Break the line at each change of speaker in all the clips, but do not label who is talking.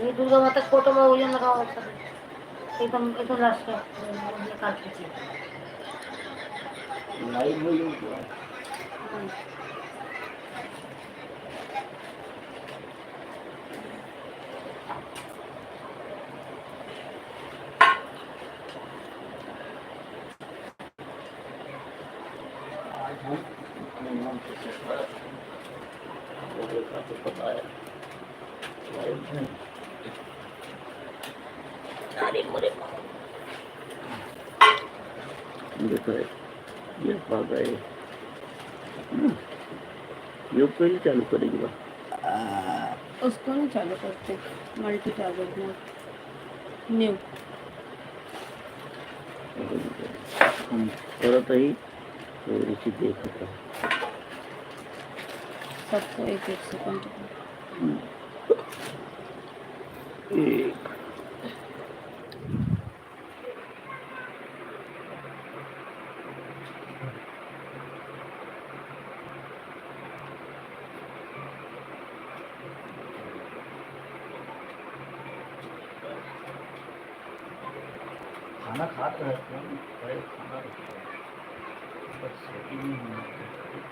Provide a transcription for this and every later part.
ये दुर्गा माता फोटो में वजन लगाओ एकदम एकदम लास्ट में निकाल दीजिए
लाइव वॉल्यूम क्या है? आज हम अपने नाम से सफर वो देखा तो पता है लाइव में सारे मोरे देखो ये पा गए योग पहले चालू करेगी बा
उसको नहीं चालू करते मल्टी टारगेट में न्यू
हम करत ही तो इसी देखा था
सबको एक एक सेकंड
एक खाना खाते रहते हैं पर खाना बस सेटिंग नहीं होना चाहिए।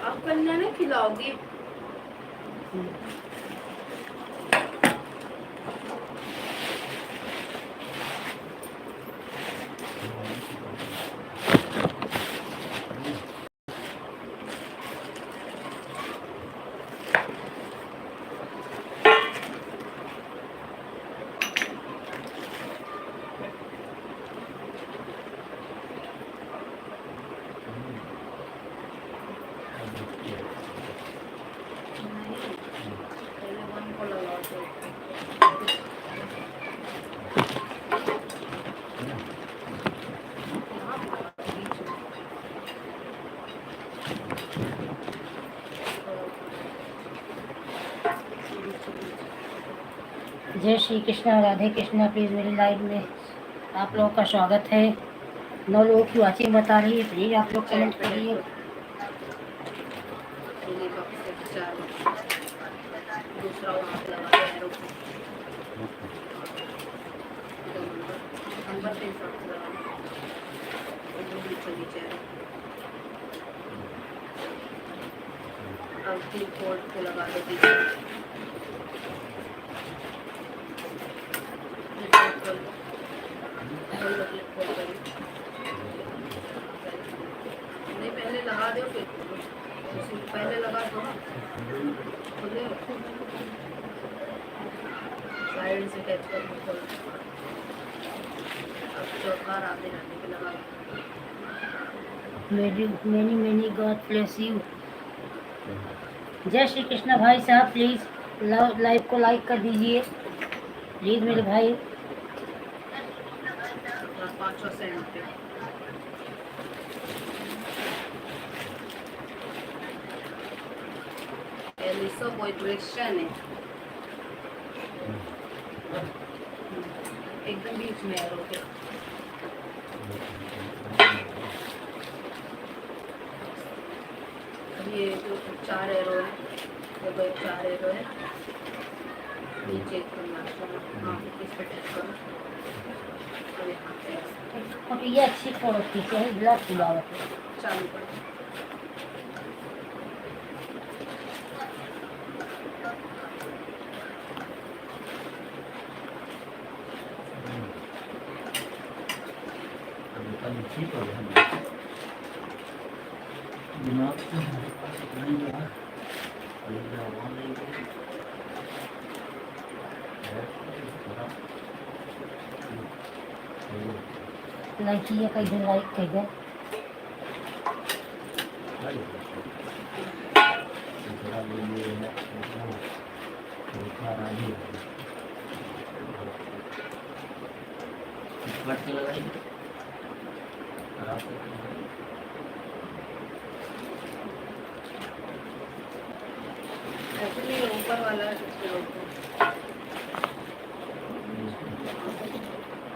आप कन्या नहीं खिलाओगी
जय श्री कृष्णा राधे कृष्णा प्लीज़ मेरी लाइव में आप लोगों का स्वागत है 9 लोगों की वाचिंग बता रही है प्लीज़ आप लोग कमेंट करिए
दूसरा वहाँ पे लगा दिया एरो नंबर पे हिसाब से लगा नीचे अब क्लिक बोर्ड पे लगा दो पीछे नहीं पहले लगा दो फिर पहले लगा दो ना खुले साइड से टच कर दो अब चौथा राधे राधे के लगा
मैनी गॉड ब्लेस यू जय श्री कृष्णा भाई साहब प्लीज़ लाइव को लाइक कर दीजिए प्लीज़ मेरे भाई
500 सेंट पे Eliso कोई क्वेश्चन है एकदम बीच में है रोके ये जो 4 एरो है वो तो 4 एरो है नीचे हाँ इस पे टच करो और यहाँ पे
और ये अच्छी क्वालिटी की है ब्लैक फ्लावर
चालू करो
ठीक हो गया दिमाग तो हमारे पास इतना ही रहा वहाँ नहीं गई
लाइक किया कई दिन लाइक कर दे
एक्चुअली ऊपर वाला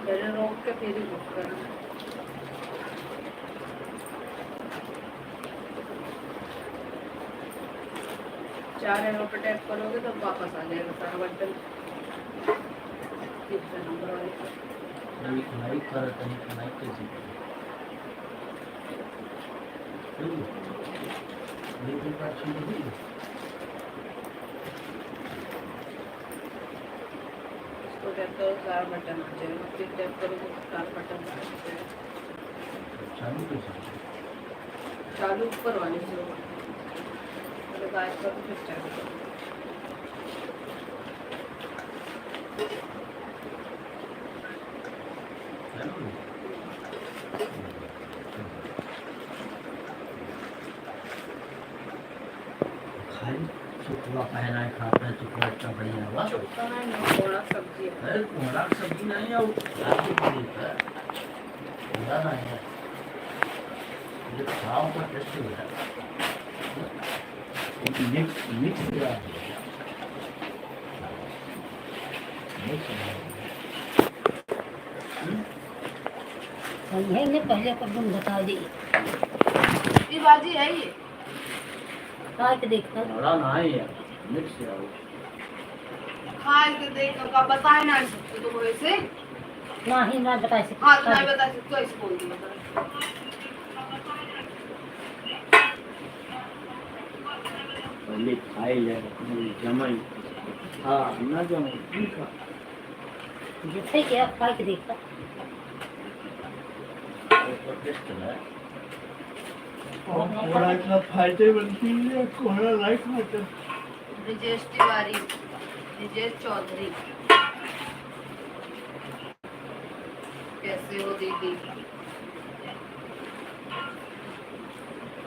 पहले रोक के फिर ही बुक करना। चार एरो पे टैप करोगे तो वापस आ जाएगा सारा बटन तीसरा नंबर वाले पर।
लाइक कर रहा था लाइक कैसे
इसको टैप करो सारा बटन आ जाएगा, फिर टैप करोगे तो सारा बटन आ जाएगा।
चालू कैसे
चालू ऊपर वाले से होगा, पहले गायब करो फिर चालू करो।
चुकवा पहना है खाता है चुकवा इतना बढ़िया हुआ
चुकता नहीं थोड़ा सब्जी है।
अरे कोहरा सब्जी नहीं है आलू पूरी है कोहरा नहीं है ये खाओ का टेस्ट हो है मिक्स मिक्स किया
सही है इन्हें पहले कर तुम बता दी
ये बाजी है ये
खा के देखना
कोहरा नहीं है मिक्स किया
खा के देख का बताए ना सकते तुम वैसे।
ना ही ना बता सकते
हाँ तो नहीं बता सकते तो ऐसे बोल दिया
पहले खाए जाए जमाई हाँ ना जमाई ठीक है
जिथे क्या खा के देखना
टेस्ट है कोहरा इतना फायदेमंद चीज है कोहरा नहीं खाता
ब्रिजेश तिवारी ब्रिजेश चौधरी कैसे हो दीदी?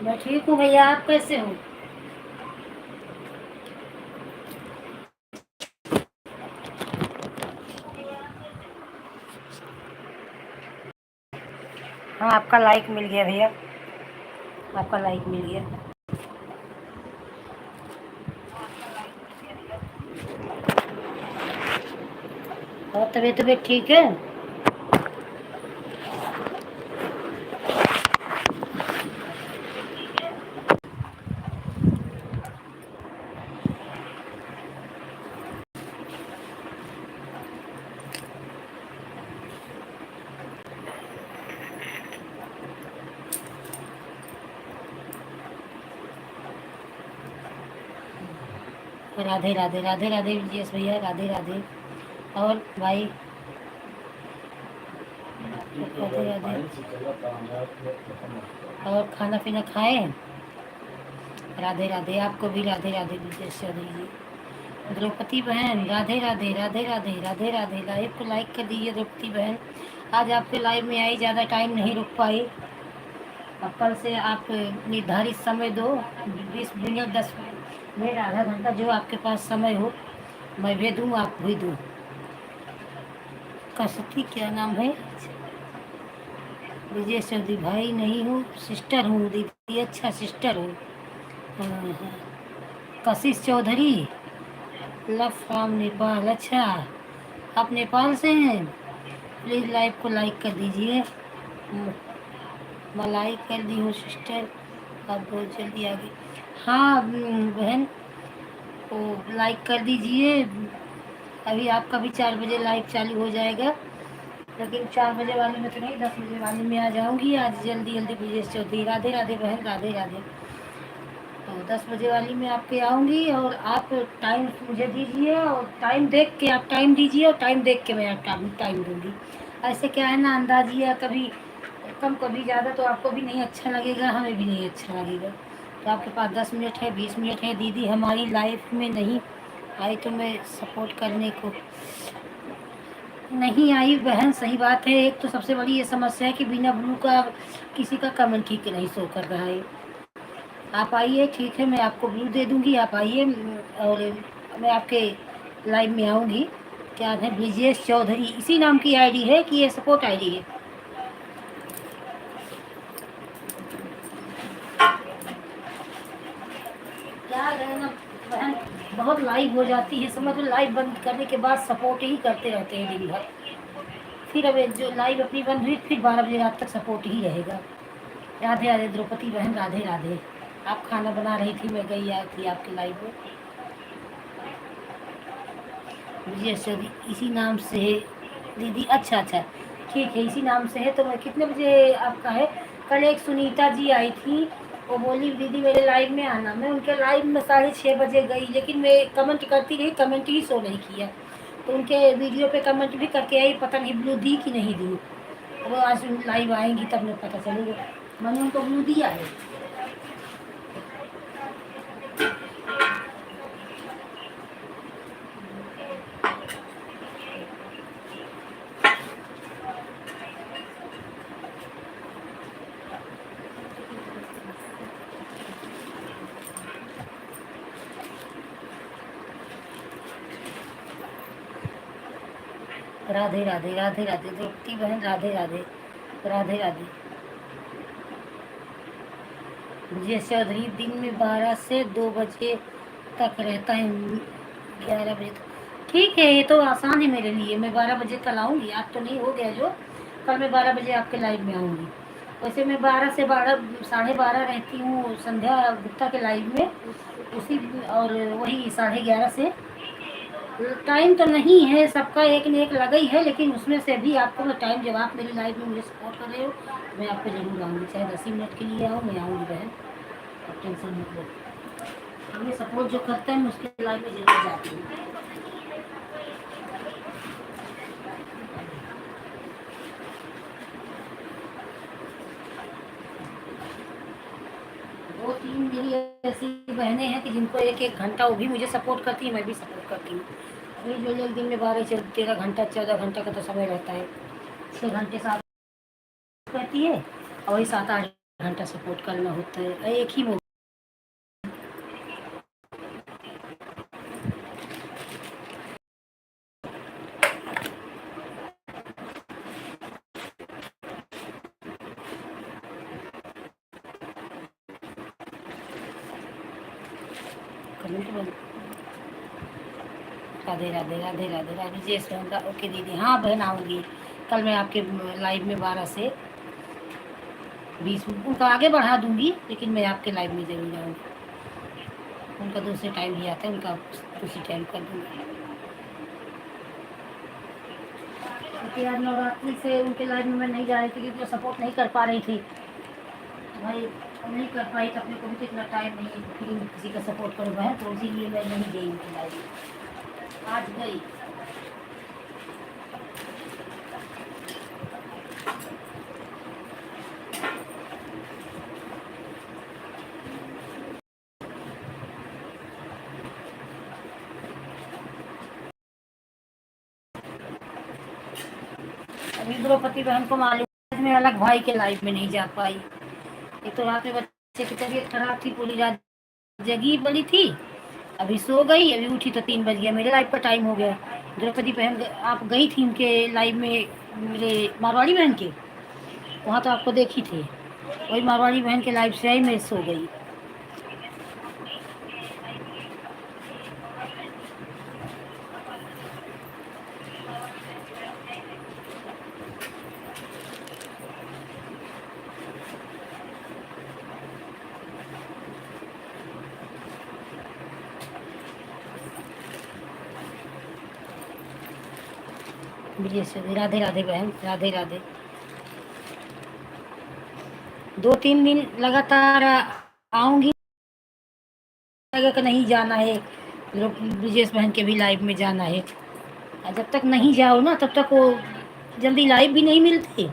मैं ठीक हूँ भैया, आप कैसे हो? हाँ आपका लाइक मिल गया भैया, आपका लाइक मिल गया। और तबीयत ठीक है? राधे राधे राधे राधे विजयेश भैया, राधे राधे। और भाई राधे राधे। और खाना पीना खाए? राधे राधे, आपको भी राधे राधे विजयेश चौधरी जी। द्रौपदी बहन राधे राधे राधे राधे राधे राधे। लाइव को लाइक कर दीजिए द्रौपदी बहन। आज आपके लाइव में आई, ज़्यादा टाइम नहीं रुक पाई। अब कल से आप निर्धारित समय दो, 20 मिनट 10 मिनट आधा घंटा जो आपके पास समय हो, मैं भी दूँ आप भी दूँ। कसती क्या नाम है? विजय चौधरी भाई नहीं हूँ, सिस्टर हूँ दीदी। अच्छा सिस्टर हूँ। कशिश चौधरी, लव फ्रॉम नेपाल। अच्छा आप नेपाल से हैं? प्लीज़ लाइव को लाइक कर दीजिए। मैं लाइक कर दी हूँ सिस्टर, आप बहुत जल्दी आ गई। हाँ बहन, तो लाइक कर दीजिए। अभी आपका भी 4 बजे लाइव चालू हो जाएगा, लेकिन 4 बजे वाले में तो नहीं, 10 बजे वाले में आ जाऊंगी आज जल्दी जल्दी। विजय चौधरी राधे राधे बहन, राधे राधे। तो 10 बजे वाली में आपके आऊँगी और आप टाइम मुझे दीजिए, और टाइम देख के आप टाइम दीजिए, और टाइम देख के मैं टाइम दूँगी। ऐसे क्या है ना, अंदाजिया कभी कम कभी ज़्यादा तो आपको भी नहीं अच्छा लगेगा, हमें भी नहीं अच्छा लगेगा। तो आपके पास 10 मिनट है, 20 मिनट है, दीदी हमारी लाइफ में नहीं आई तो मैं सपोर्ट करने को नहीं आई बहन। सही बात है। एक तो सबसे बड़ी ये समस्या है कि बिना ब्लू का किसी का कमेंट ठीक नहीं शो कर रहा है। आप आइए, ठीक है, मैं आपको ब्लू दे दूंगी, आप आइए और मैं आपके लाइव में आऊँगी। क्या है, ब्रिजेश चौधरी इसी नाम की आईडी है कि ये सपोर्ट आईडी है? क्या है ना बहन, बहुत लाइव हो जाती है, समझ लो लाइव बंद करने के बाद सपोर्ट ही करते रहते हैं दिन भर। फिर अब जो लाइव अपनी बंद हुई फिर 12 बजे रात तक सपोर्ट ही रहेगा। राधे राधे द्रौपदी बहन, राधे राधे। आप खाना बना रही थी, मैं गई आई थी आपके लाइव में। मुझे सर इसी नाम से है दीदी? अच्छा अच्छा, ठीक है, इसी नाम से है। तो मैं कितने बजे आपका है? कल एक सुनीता जी आई थी, वो बोली दीदी मेरे लाइव में आना। मैं उनके लाइव में 6:30 बजे गई, लेकिन मैं कमेंट करती रही, कमेंट ही शो नहीं किया। तो उनके वीडियो पे कमेंट भी करके आई, पता नहीं ब्लू दी कि नहीं दी। वो आज लाइव आएंगी तब मैं पता चलेगा। मैंने उनको ब्लू दिया है। राधे राधे, राधे राधे द्रौपदी बहन, राधे राधे, राधे राधे। विजय चौधरी दिन में 12 से 2 बजे तक रहता है, 11 बजे तक। ठीक है, ये तो आसान है मेरे लिए। मैं 12 बजे कल आऊँगी, आज तो नहीं हो गया जो, कल मैं 12 बजे आपके लाइव में आऊँगी। वैसे मैं 12 से 12, 12:30 रहती हूँ संध्या गुप्ता के लाइव में उसी, और वही 11:30 से। टाइम तो नहीं है, सबका एक न एक लगा ही है, लेकिन उसमें से भी आपको मैं टाइम, जब आप मेरी लाइफ में मुझे सपोर्ट कर रहे हो, मैं आपको जरूर आऊँगी, चाहे 10 ही मिनट के लिए आऊँ, मैं आऊँगी बहन, आप टेंशन मत लो। हमें सपोर्ट जो करता है मैं उसके लाइफ में जरूर जाती हूँ। दो तीन मेरी ऐसी बहनें हैं कि जिनको एक एक घंटा वो भी मुझे सपोर्ट करती है, मैं भी सपोर्ट करती हूँ। वही जो लोग दिन में 13 घंटा 14 घंटा का तो समय रहता है, 6 घंटे साथ रहती है, और वही 7-8 घंटा सपोर्ट करना होता है एक ही। राधे राधे, राधे राधे, राधे जी सोनदा। ओके दीदी, हाँ बहन आऊँगी कल मैं आपके लाइव में 12 से 20 उनका आगे बढ़ा दूंगी, लेकिन मैं आपके लाइव में जरूर आऊँगी। उनका दूसरे टाइम भी आता है, उनका उसी टाइम कर दूँगी। क्योंकि आज नवरात्रि से उनके लाइव में मैं नहीं जा रही थी, क्योंकि वो सपोर्ट नहीं कर पा रही थी। भाई नहीं कर पाई तो अपने को भी तो इतना टाइम नहीं है फिर किसी का सपोर्ट करो बहन, तो इसीलिए मैं नहीं गई उनकी लाइव में। आज गई। अभी द्रौपदी बहन को मालूम, मैं अलग भाई के लाइव में नहीं जा पाई। एक तो रात में बच्चे की तबीयत खराब थी, पूरी रात जगी बड़ी थी, अभी सो गई, अभी उठी तो 3 बज गया, मेरे लाइव का टाइम हो गया। द्रौपदी बहन आप गई थी उनके लाइव में, मेरे मारवाड़ी बहन के वहाँ, तो आपको देखी थी, वही मारवाड़ी बहन के लाइव से आई, मैं सो गई। राधे राधे बहन, राधे राधे। 2-3 दिन लगातार आऊँगी, जगह का नहीं जाना है, ब्रिजेश बहन के भी लाइव में जाना है। जब तक नहीं जाओ ना तब तक वो जल्दी लाइव भी नहीं मिलती।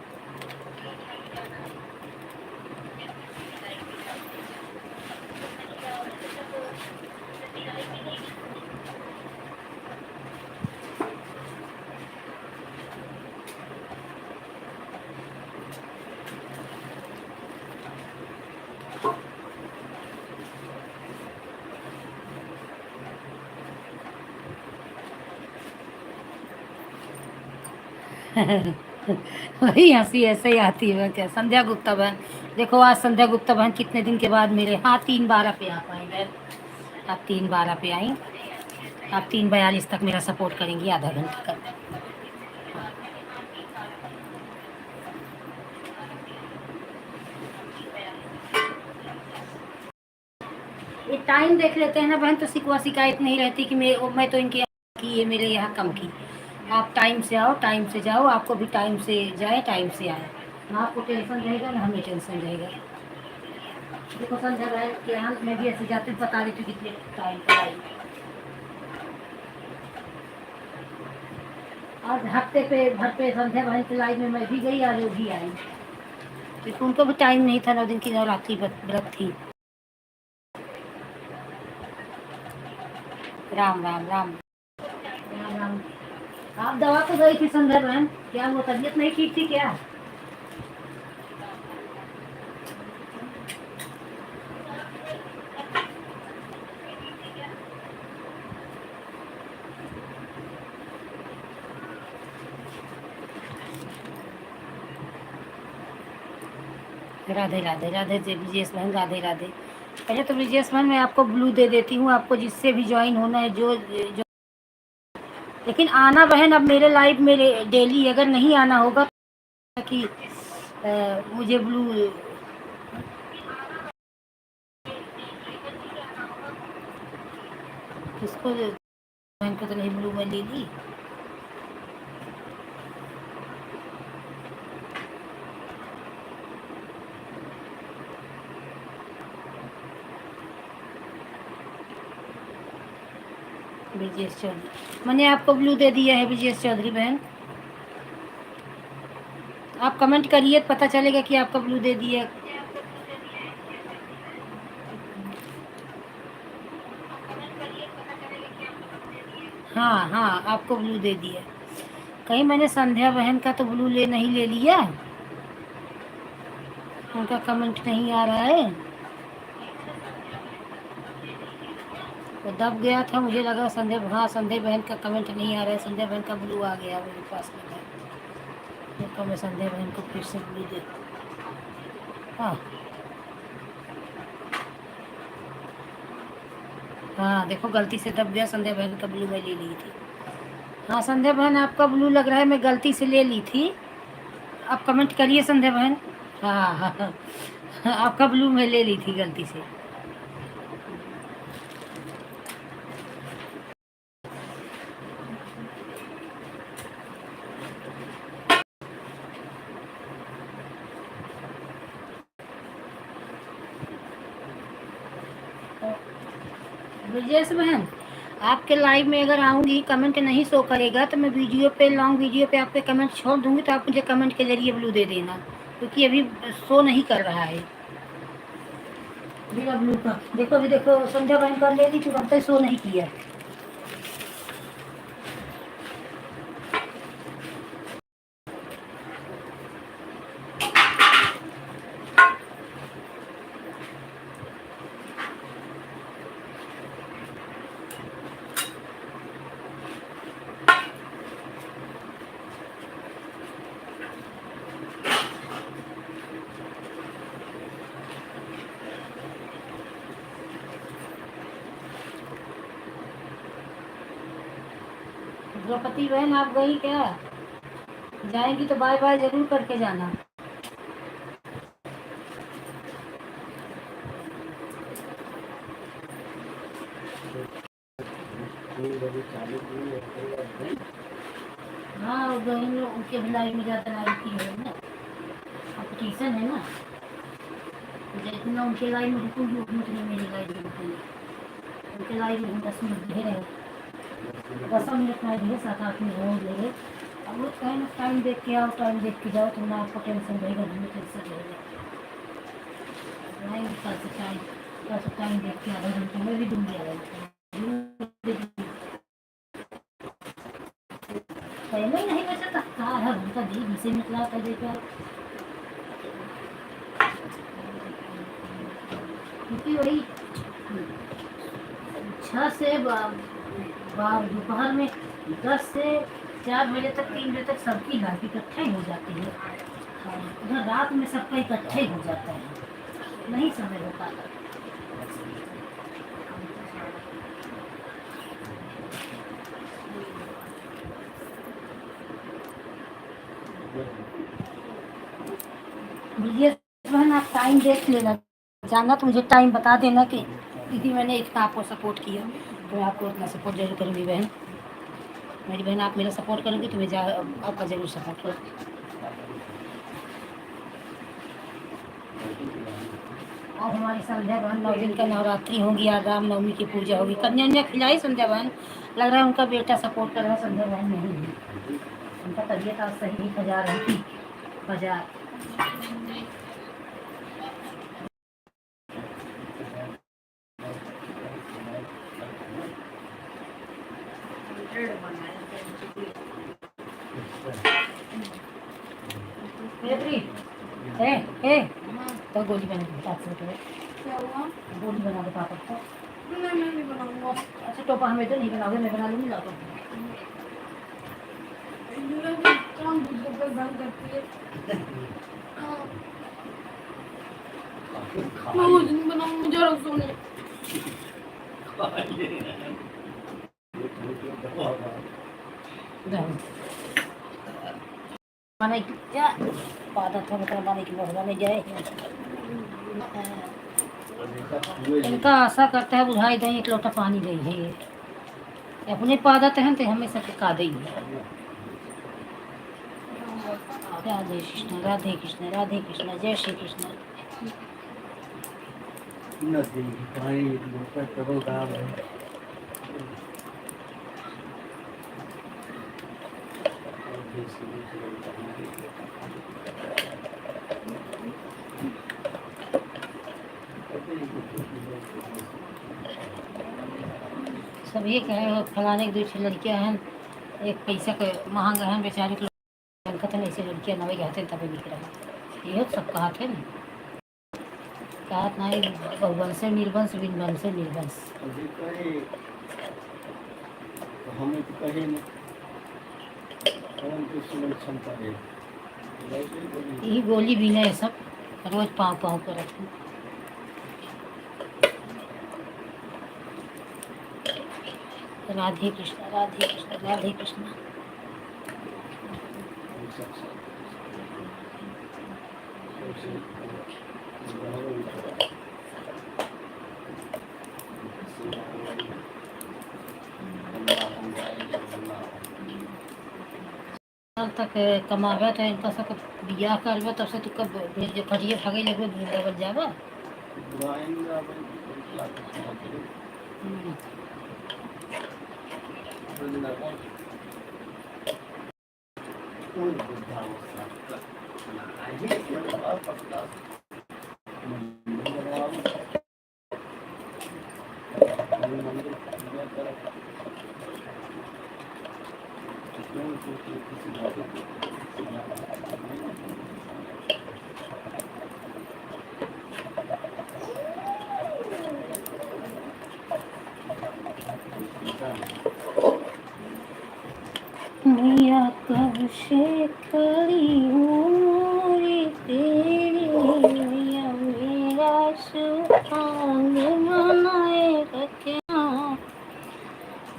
वही हंसी ऐसे ही आती है क्या। संध्या गुप्ता बहन, देखो आज संध्या गुप्ता बहन कितने दिन के बाद मेरे, हाँ 3/12 पे आप आई बहन, आप 3/12 पे आई। आप 3:42 तक मेरा सपोर्ट करेंगी आधा घंटे का। ये टाइम देख लेते हैं ना बहन, तो सिकवा शिकायत नहीं रहती कि मैं तो इनके यहाँ की, ये मेरे यहाँ कम की। आप टाइम से आओ, टाइम से जाओ, आपको भी टाइम से जाए, टाइम से आए, ना आपको टेंशन रहेगा ना हमें टेंशन रहेगा। देखो संध्या बहन के यहाँ मैं भी ऐसे जाती हूँ, बता देती हूँ कितने टाइम पर आई। आज हफ्ते पे भर पे संध्या बहन की लाइफ में मैं भी गई और वो भी आई, क्योंकि उनको भी टाइम नहीं था, 9 दिन की नवरात्रि व्रत थी। राम राम राम राम राम। आप दवा तो गई थी संध्या बहन, क्या वो तबीयत नहीं ठीक थी क्या? राधे राधे राधे जय ब्रिजेश बहन, राधे राधे। पहले तो ब्रिजेश बहन मैं आपको ब्लू दे देती हूँ, आपको जिससे भी ज्वाइन होना है जो लेकिन आना बहन अब मेरे लाइव मेरे डेली, अगर नहीं आना होगा तो कि मुझे ब्लू, किसको बहन को तो नहीं ब्लू में ले ली। ब्रिजेश चौधरी, मैंने आपको ब्लू दे दिया है ब्रिजेश चौधरी बहन। आप कमेंट करिए, पता चलेगा कि आपका ब्लू दे दिया। हाँ हाँ आपको ब्लू दे दिया। कहीं मैंने संध्या बहन का तो ब्लू नहीं ले लिया, उनका कमेंट नहीं आ रहा है, वो दब गया था, मुझे लगा संध्या, हाँ संध्या बहन का कमेंट नहीं आ रहा है, संध्या बहन का ब्लू आ गया मेरे पास में। देखो मैं संध्या बहन को फिर से ब्लू दे, हाँ हाँ देखो गलती से दब गया, संध्या बहन का ब्लू मैं ले ली थी। हाँ संध्या बहन आपका ब्लू लग रहा है, मैं गलती से ले ली थी। आप कमेंट करिए संध्या बहन। हाँ हाँ हाँ आपका ब्लू मैं ले ली थी गलती से। ब्रिजेश बहन आपके लाइव में अगर आऊँगी, कमेंट नहीं शो करेगा तो मैं वीडियो पे लॉन्ग वीडियो पे आपके कमेंट छोड़ दूँगी, तो आप मुझे कमेंट के जरिए ब्लू दे देना, क्योंकि अभी शो नहीं कर रहा है मेरा ब्लू का। देखो अभी देखो संध्या बहन कर ले ली थी, तब तक शो नहीं किया। द्रौपदी बहन आप गई क्या? जाएंगी तो बाय बाय जरूर करके जाना। हाँ वो बहन लोग उनके भिलाई में ज़्यादा लाइव की है ना, कंपटीशन है ना, जितना उनके लाइव में रुकूंगी उतनी मेरी लाइव में रुकूंगी। उनके लाइव में 10 मिनट ढेर है, 10 मिनट में ढेर, 7-8 मिनट हो गए। अब लोग कहें ना टाइम देख के आओ, टाइम देख के जाओ, तो ना आपको टेंशन रहेगा ना हमें टेंशन रहेगा। नहीं कल से टाइम देख के आधा घंटा में भी दूंगी, आधा घंटा पहले नहीं बचा था, आधा घंटा दी 20 मिनट लगा कर देखा, क्योंकि वही 6 से दोपहर में 10 से 4 बजे तक 3 बजे तक सबकी लाइफ इकट्ठे हो जाती है, और उधर रात में सबका इकट्ठे हो जाता है, नहीं समय हो पाता। ब्रिजेश बहन आप टाइम देख लेना, जाना तो मुझे टाइम बता देना कि दीदी मैंने इतना आपको सपोर्ट किया, तो मैं आपको इतना सपोर्ट जरूर करूँगी बहन। मेरी बहन आप मेरा सपोर्ट करोगी तो मैं आपका ज़रूर सपोर्ट करूँगी। आज हमारी संध्या बहन 9 दिन का नवरात्रि होगी, आज रामनवमी की पूजा होगी। कन्या खिलाई संध्या बहन, लग रहा है उनका बेटा सपोर्ट कर रहा है, संध्या बहन नहीं है, उनका तबीयत आज सही बजा रही थी बाजार। तो गोली बना दो, गोली बना दो पापा को। नहीं बनाऊंगा। अच्छा टोपा हमें तो नहीं बनाओगे, मैं बना लूँगी, लाओ। माने क्या पादा था, मतलब माने की भगवान जाए, इनका आशा करता है बुझाई दें, एक लोटा पानी दे है, अपने पादा तहन ते हमें सबके का दे। राधे कृष्ण राधे कृष्ण राधे कृष्ण, जय श्री कृष्ण। सब ये कहे फलाने की 2 लड़कियां हैं, एक पैसा के महंगा है बेचारे को, ऐसे लड़कियां नवे गए तब बिक रहा, ये सब कहा थे ना, कहा नहीं बहुवंश से निर्वंश, बिनवंश से निर्वंश। यही गोली भी नहीं, सब रोज पाँव पाँव कर रखे। राधे कृष्ण राधे कृष्ण राधे कृष्ण। साल तक कमावे तो इनका सब बियाह करवे, तब से तू कब जो कटिए भागे लगवे वृंदावन जावा। मैया कब से खड़ी हूँ रे तेरी, मैया मेरा सुहाग मनाए रखना,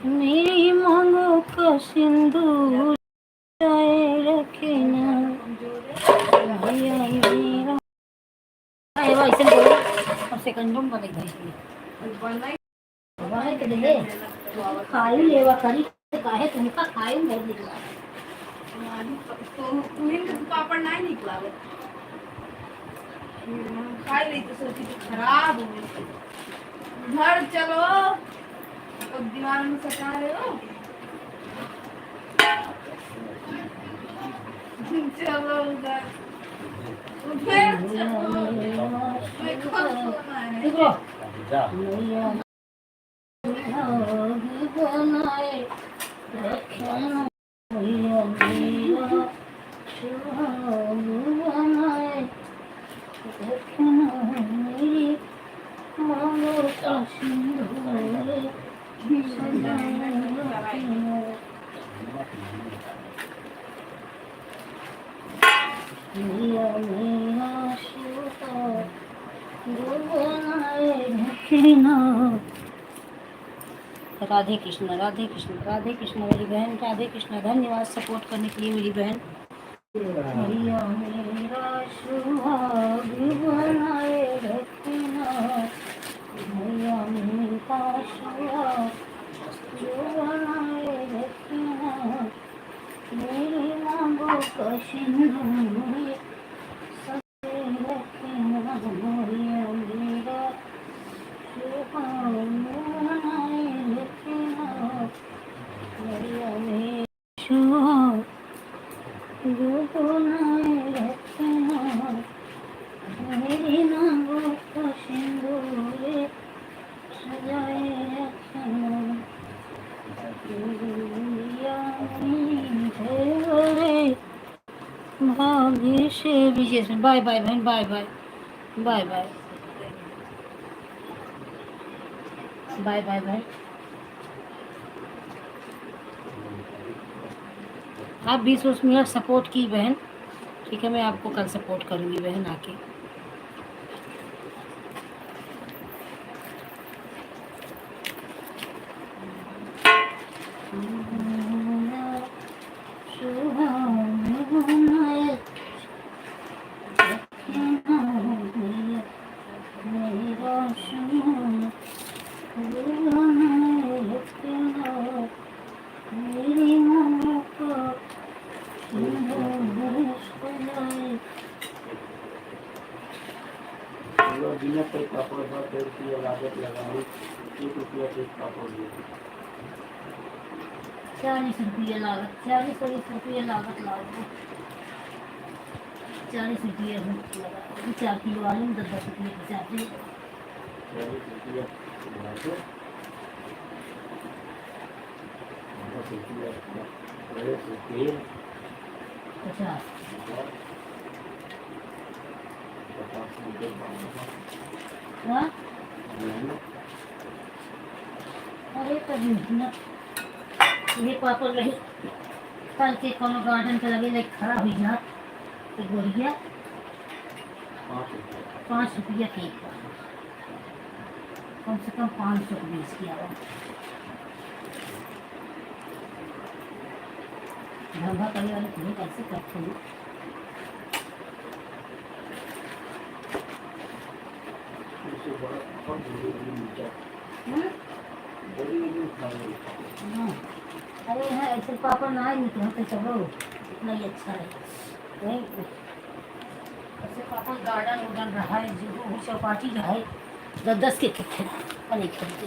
मेरी मांगों का सिंदूर रखना, मैया मेरा ऐसे बोलो और सेकंडों में बदल खाई लेवा करी काहे तुमका खाई नहीं निकला,
तो पापड़ नहीं निकला, खाई ली तो सोची तो खराब हो गई। घर चलो, अब दीवार में सटा रहे हो, चलो उधर उधर चलो, मैं कब सोना है। बनाए रखना, मैया मेरा सुहाग बनाए रखना, मेरी मांगों का सिंदूर सजाए रखना।
मैया मेरा सुहाग जो बनाए रखना। राधे कृष्ण राधे कृष्ण राधे कृष्ण मेरी बहन, राधे कृष्ण। धन्यवाद सपोर्ट करने के लिए मेरी बहन। मैया मेरा सुहाग बनाए रखना, मैया मेरा सुहाग जो बनाए रखना, मेरी मांगों का सिंदूर सजे रखना, मैया मेरा सुहाग बनाए रखना, मैया मेरा सुहाग जो बनाए रखना, मेरी मांगों का सिंदूर सजाए रखना। भाग्य से विजय। बाय बाय बहन, bye bye bye bye bye bye bye. आप 20 मिनट सपोर्ट की बहन, ठीक है। मैं आपको कल सपोर्ट करूंगी बहन आके।
बिना कोई कपड़ों पर 1.5 रुपया लागत लगाई, 1 रुपया से कपड़ दिए।
40 रुपये लागत, 40 रुपये लागत लागो, 40 रुपये लगा। 4 किलो आलू में 10 रुपये की चार्ज।
40 रुपया लागो, 10 रुपया 1 रुपये
50
रुपये
हाँ? अरे कभी न ये पापड़ रही कल के कोनो गार्डन के लगे लाइक खड़ा हुई जात तो गोरिया 5 रुपया केक का, कम से कम 500 का बेच किया हुआ। धंधा करने वाले तुम्हें कैसे करते हो? अरे है ऐसे पापड़ ना ही निकले तो चलो इतना ही अच्छा है। नहीं ऐसे पापड़ गार्डन उड़न रहा है जो चौपाटी रहा है 10-10 के नहीं खरीदते।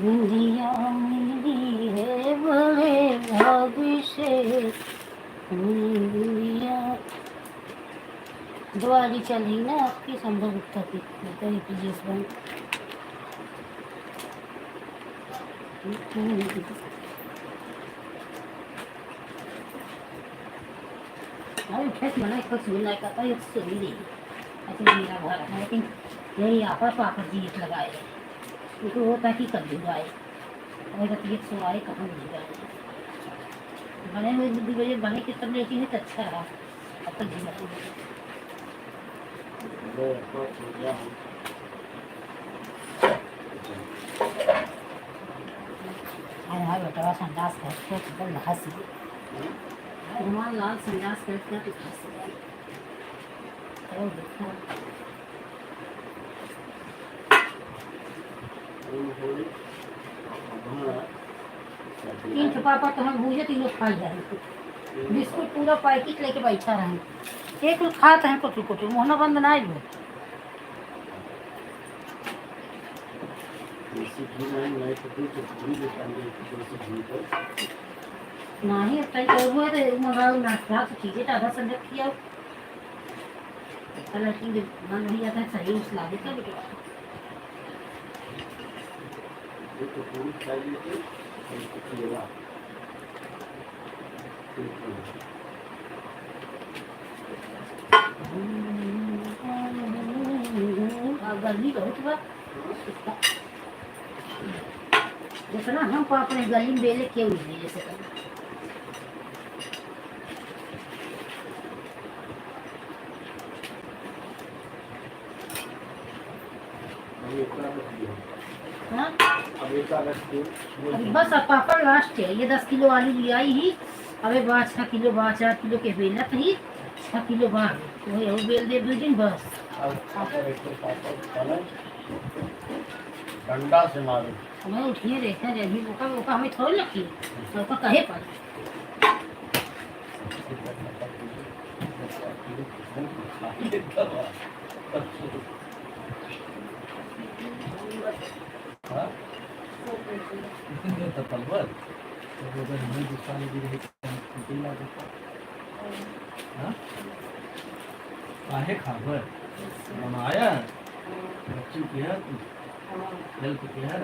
दुनिया मेरी है बड़े भाग्य से, दुनिया दिवाली चल रही ना आपकी संभव गुप्ता की प्लीज बन। अरे खेत बनाए कुछ मिला का ये सुनी नहीं ऐसे मेरा घर है, लेकिन यही आपा पापड़ जी लगाए उनको होता कि कब जुगाए और तबीयत सो आए कहाँ जुगाए बने हुए बुद्धि बजे बने की तब लेती है तो अच्छा रहा। अब तक जी हाँ बेटा संडास करते तो हंसी रुमाल लाल संडास करते तो हंसी तीन पापा तो हम भूजे 3 लोग खाई जाए बिस्कुट पूरा पैकेट लेके बैठा रहे एक लोग खाते हैं कुछ कुछ मोहना बंद ना ही नहीं अब तक हुआ तो मंगाओ नाश्ता तो चीजें आधा संजय किया लेकिन मन नहीं आता सही उस लागे का बेटा गर्मी बहुत बा। जितना हमको अपने गली में बेले क्यों नहीं बेले से हाँ? अभी बस अब पापड़ लास्ट है। ये 10 किलो आलू ले आई ही। अबे 6 किलो 4 किलो के बेला ही 6 किलो वही वो बेल दे 2 दिन बस।
डंडा से मारे
हमें उठिए देखा जब मौका मौका हमें थोड़ी लगती मौका कहे पर
काहे खाबर बनाया बच्ची की है हेल्प की है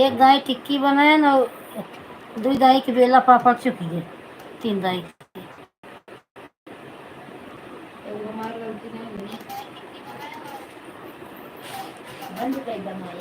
एक दाई टिक्की बनाए ना 2 दाई के बेला पापड़ चुकी है 3 दाई बंद कर बनाई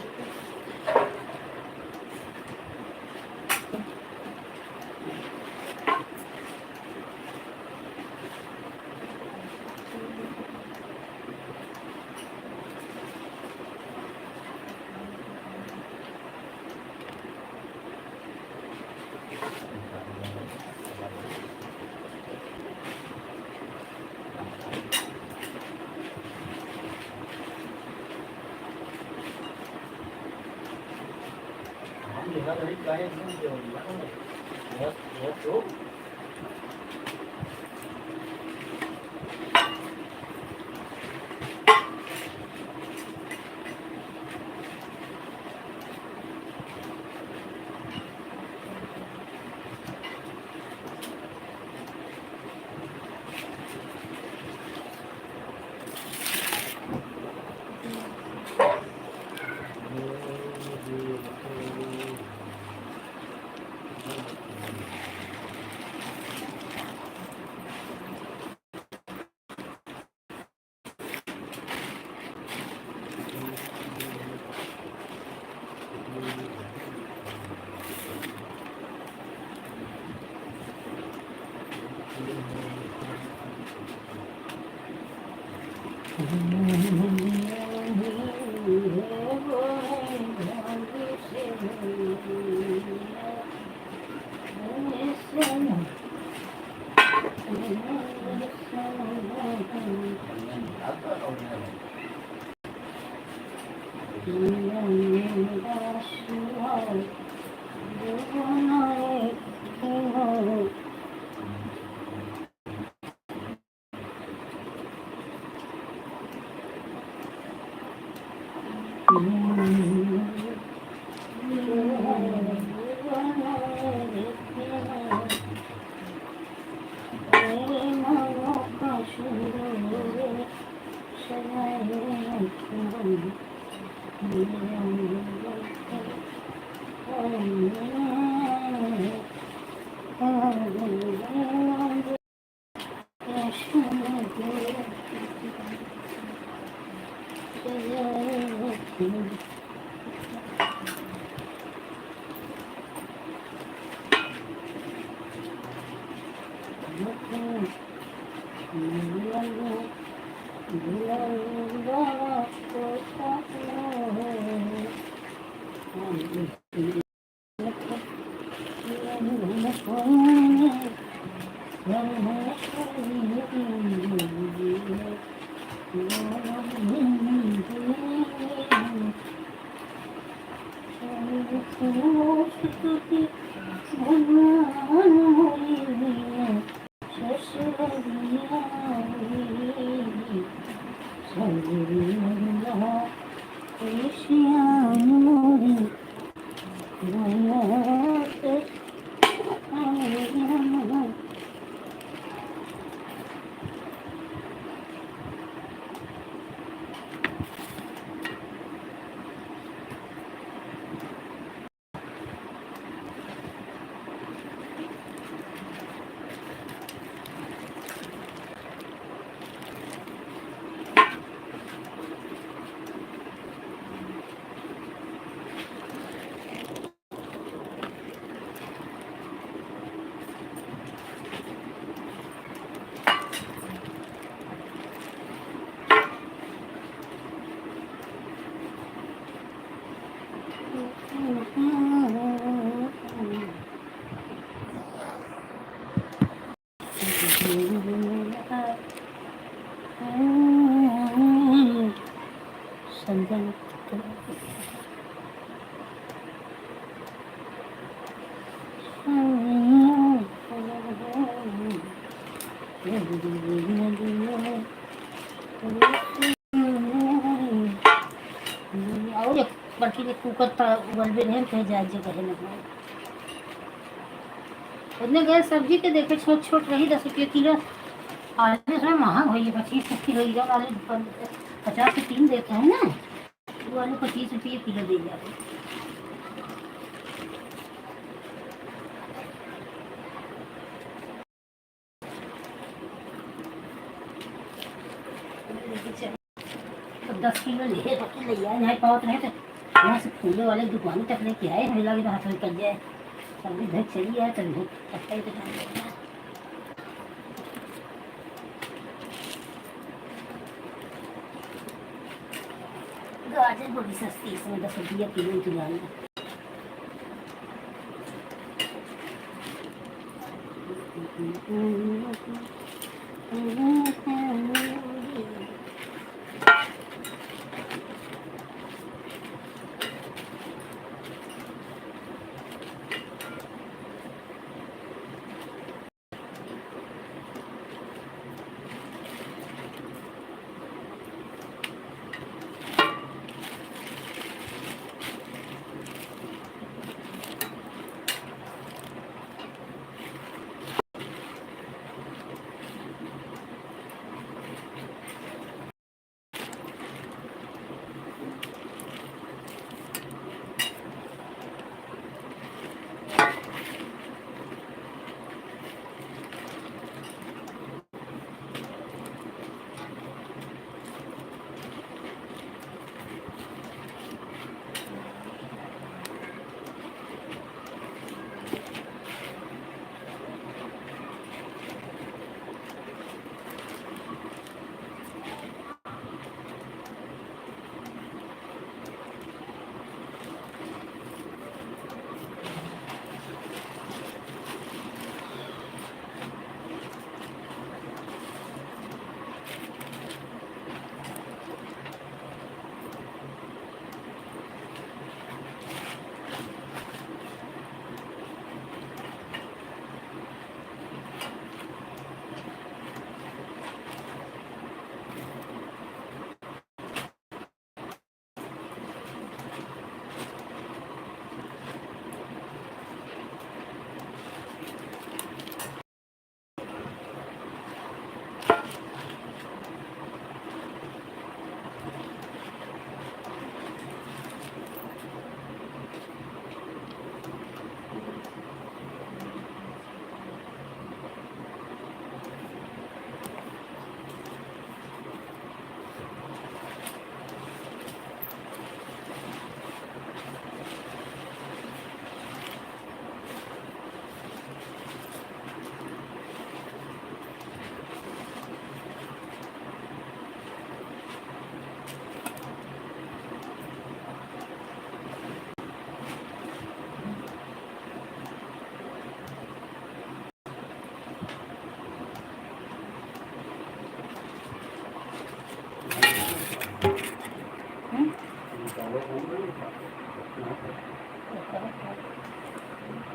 संजन और एक बाकी के कुकर पर उबलबे नहीं कहे जाए जगह न हो उतने गए सब्जी के देखे छोट छोट रही 10 रुपये किलो आलू इसमें महंग हुई है 25 किलो इधर आलू 50 के 3 देते हैं ना वो आलू 25 रुपये किलो दे जाते तो 10 किलो ले आए नहीं पावत रहे तो यहाँ से फूले वाले दुकान तक लेके आए हमें लगे हाथ में कर जाए सब्जी धर चली आए तभी अच्छा ही दुकान लेना गाजर बड़ी सस्ती इसमें 10 रुपया किलो की दाम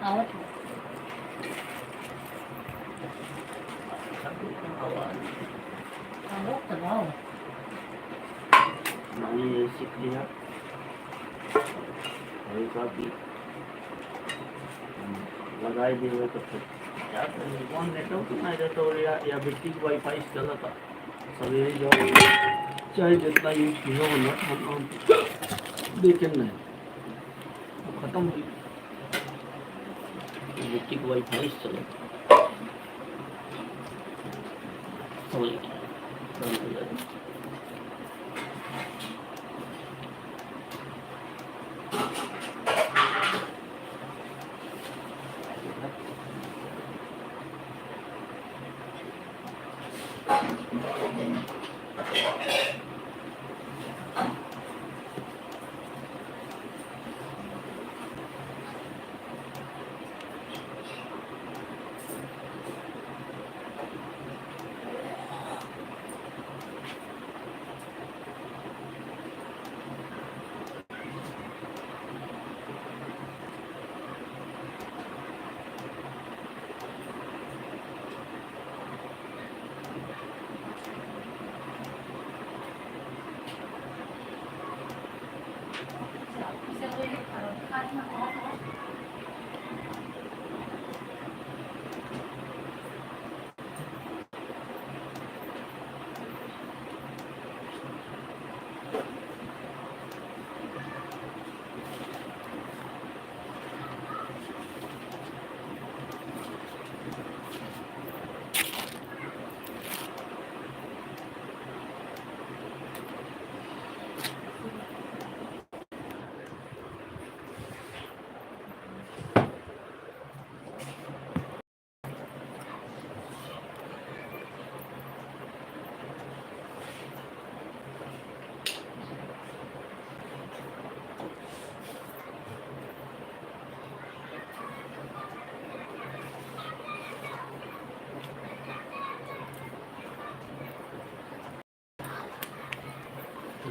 आवत आवत दबाओ
मैंने सीख लिया हल्का भी लगाई दिए तो फिर क्या करेंगे कौन नेटवर्क नहीं रहता और या व्यक्ति को वाईफाई चला था सवेरे जो चाहे जितना यूज किया हो ना हम देखें नहीं खत्म हुई व्यक्ति को वाईफाई चला हो गया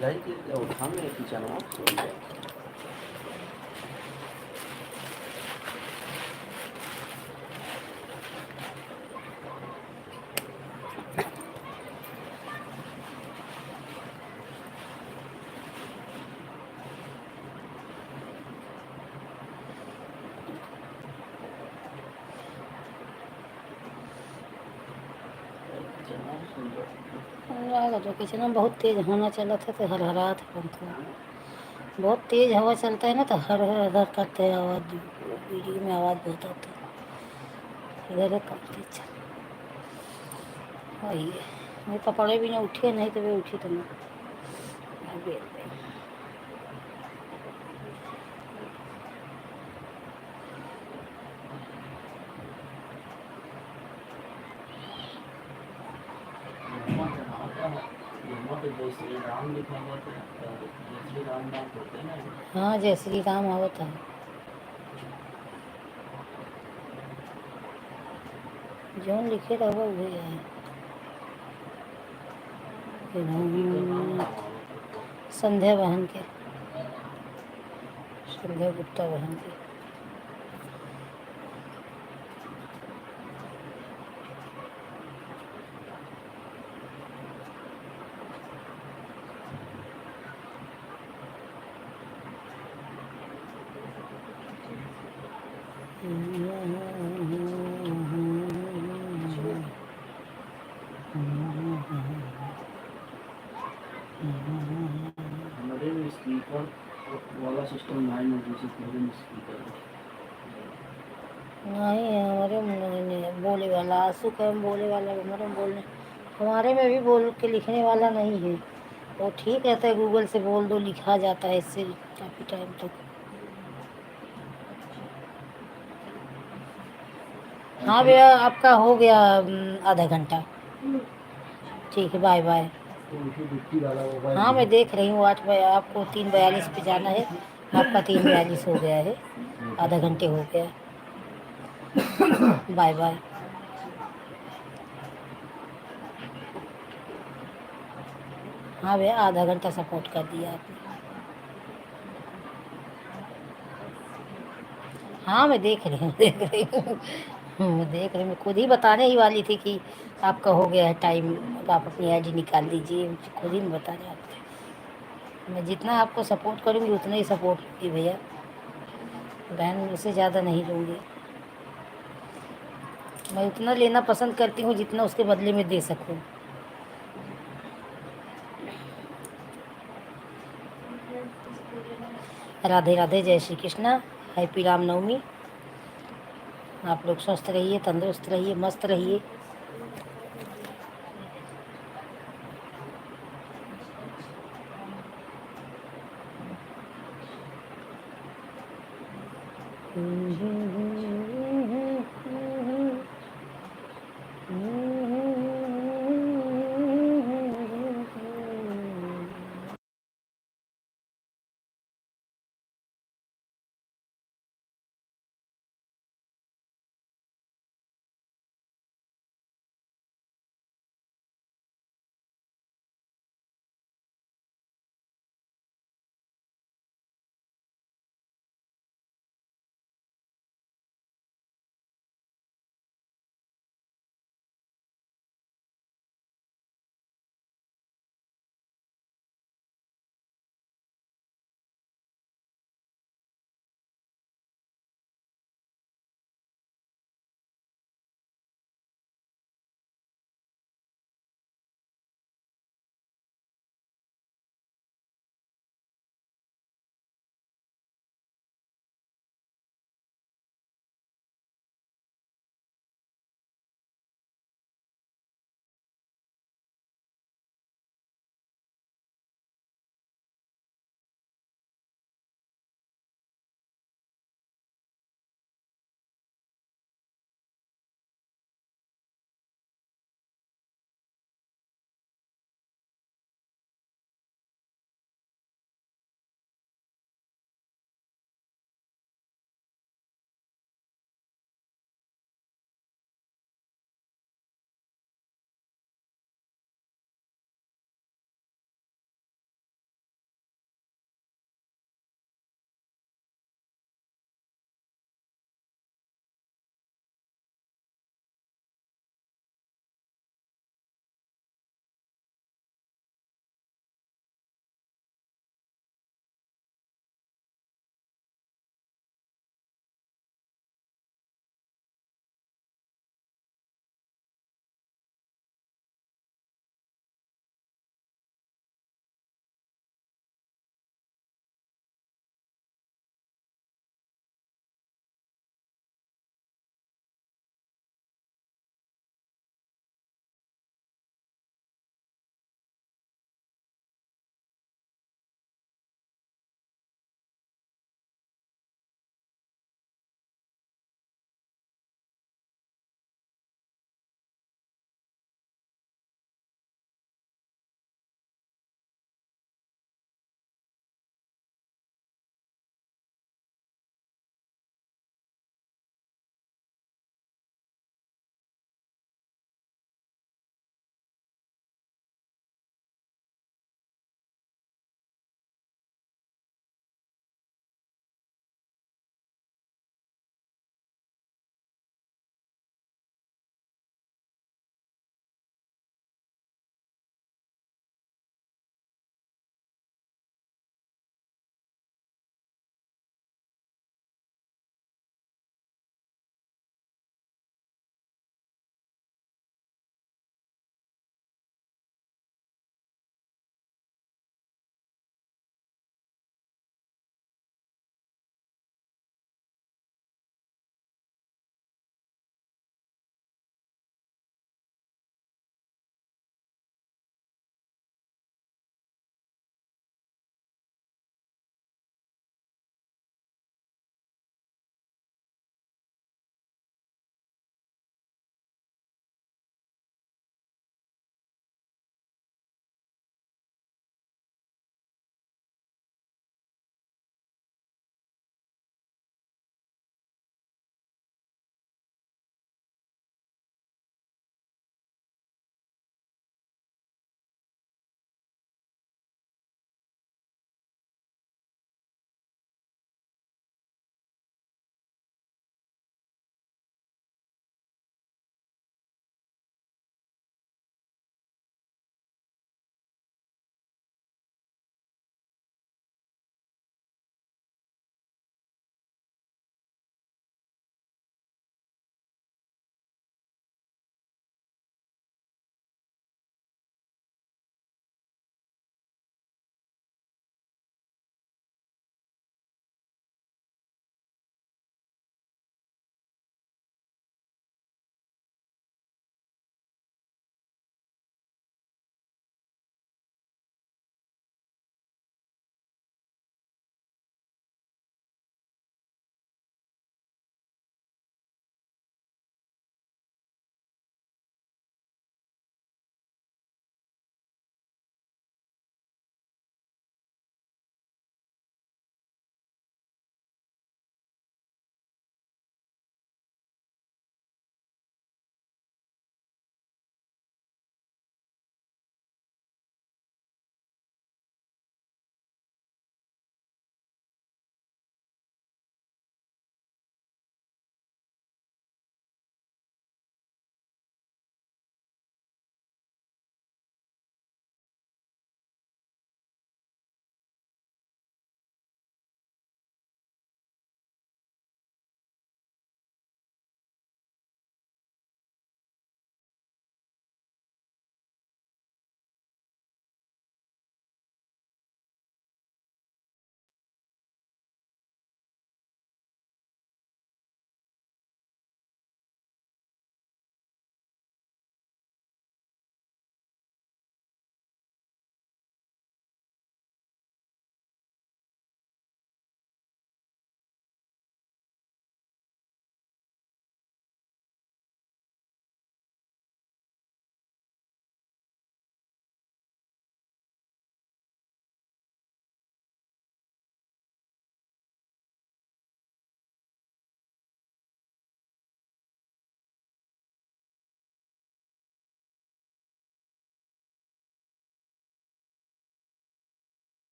जाइए उठाने किचन में
आएगा जो किचन में बहुत तेज़ होना चला था तो हरहरात पंखा। बहुत तेज़ हवा चलता है ना तो हर हर हर करते हैं आवाज़, वीडियो में आवाज़ बहुत आता है। इधर कम तेज वही है। मेरे कपड़े भी नहीं उठे, नहीं तो वे उठी तो मैं बेल गई।
जय श्री राम लिखा हुआ था, जय श्री राम नाम होते हैं ना।
हाँ जय श्री राम होता है, जौन लिखे रहो वही है। संध्या बहन के, संध्या गुप्ता बहन के।
हमारे में स्पीकर वाला सिस्टम नहीं है, जैसे पूरे में स्पीकर
नहीं हमारे में नहीं है बोले वाला, आंसू का बोले वाला, हमारे में बोलने, हमारे में भी बोल के लिखने वाला नहीं है। वो ठीक रहता है, गूगल से बोल दो लिखा जाता है इससे काफ़ी टाइम तक। हाँ भैया आपका हो गया आधा घंटा। ठीक है बाय बाय। हाँ मैं देख रही हूँ 8 बजे, आपको 3:42 पे जाना है, आपका 3:42 हो गया है, आधा घंटे हो गया। Bye bye. हाँ भैया आधा घंटा सपोर्ट कर दिया आपने। हाँ मैं देख रही हूँ देख रही हूँ मैं देख रही हूँ, मैं खुद ही बताने ही वाली थी कि आपका हो गया है टाइम, अब आप अपनी आईडी निकाल लीजिए, खुद ही मैं बताने आपको। मैं जितना आपको सपोर्ट करूँगी उतना ही सपोर्ट लूँगी भैया बहन, उससे ज़्यादा नहीं लूँगी। मैं उतना लेना पसंद करती हूँ जितना उसके बदले में दे सकूँ। राधे राधे, जय श्री कृष्णा, हैप्पी रामनवमी। आप लोग स्वस्थ रहिए, तंदुरुस्त रहिए, मस्त रहिए।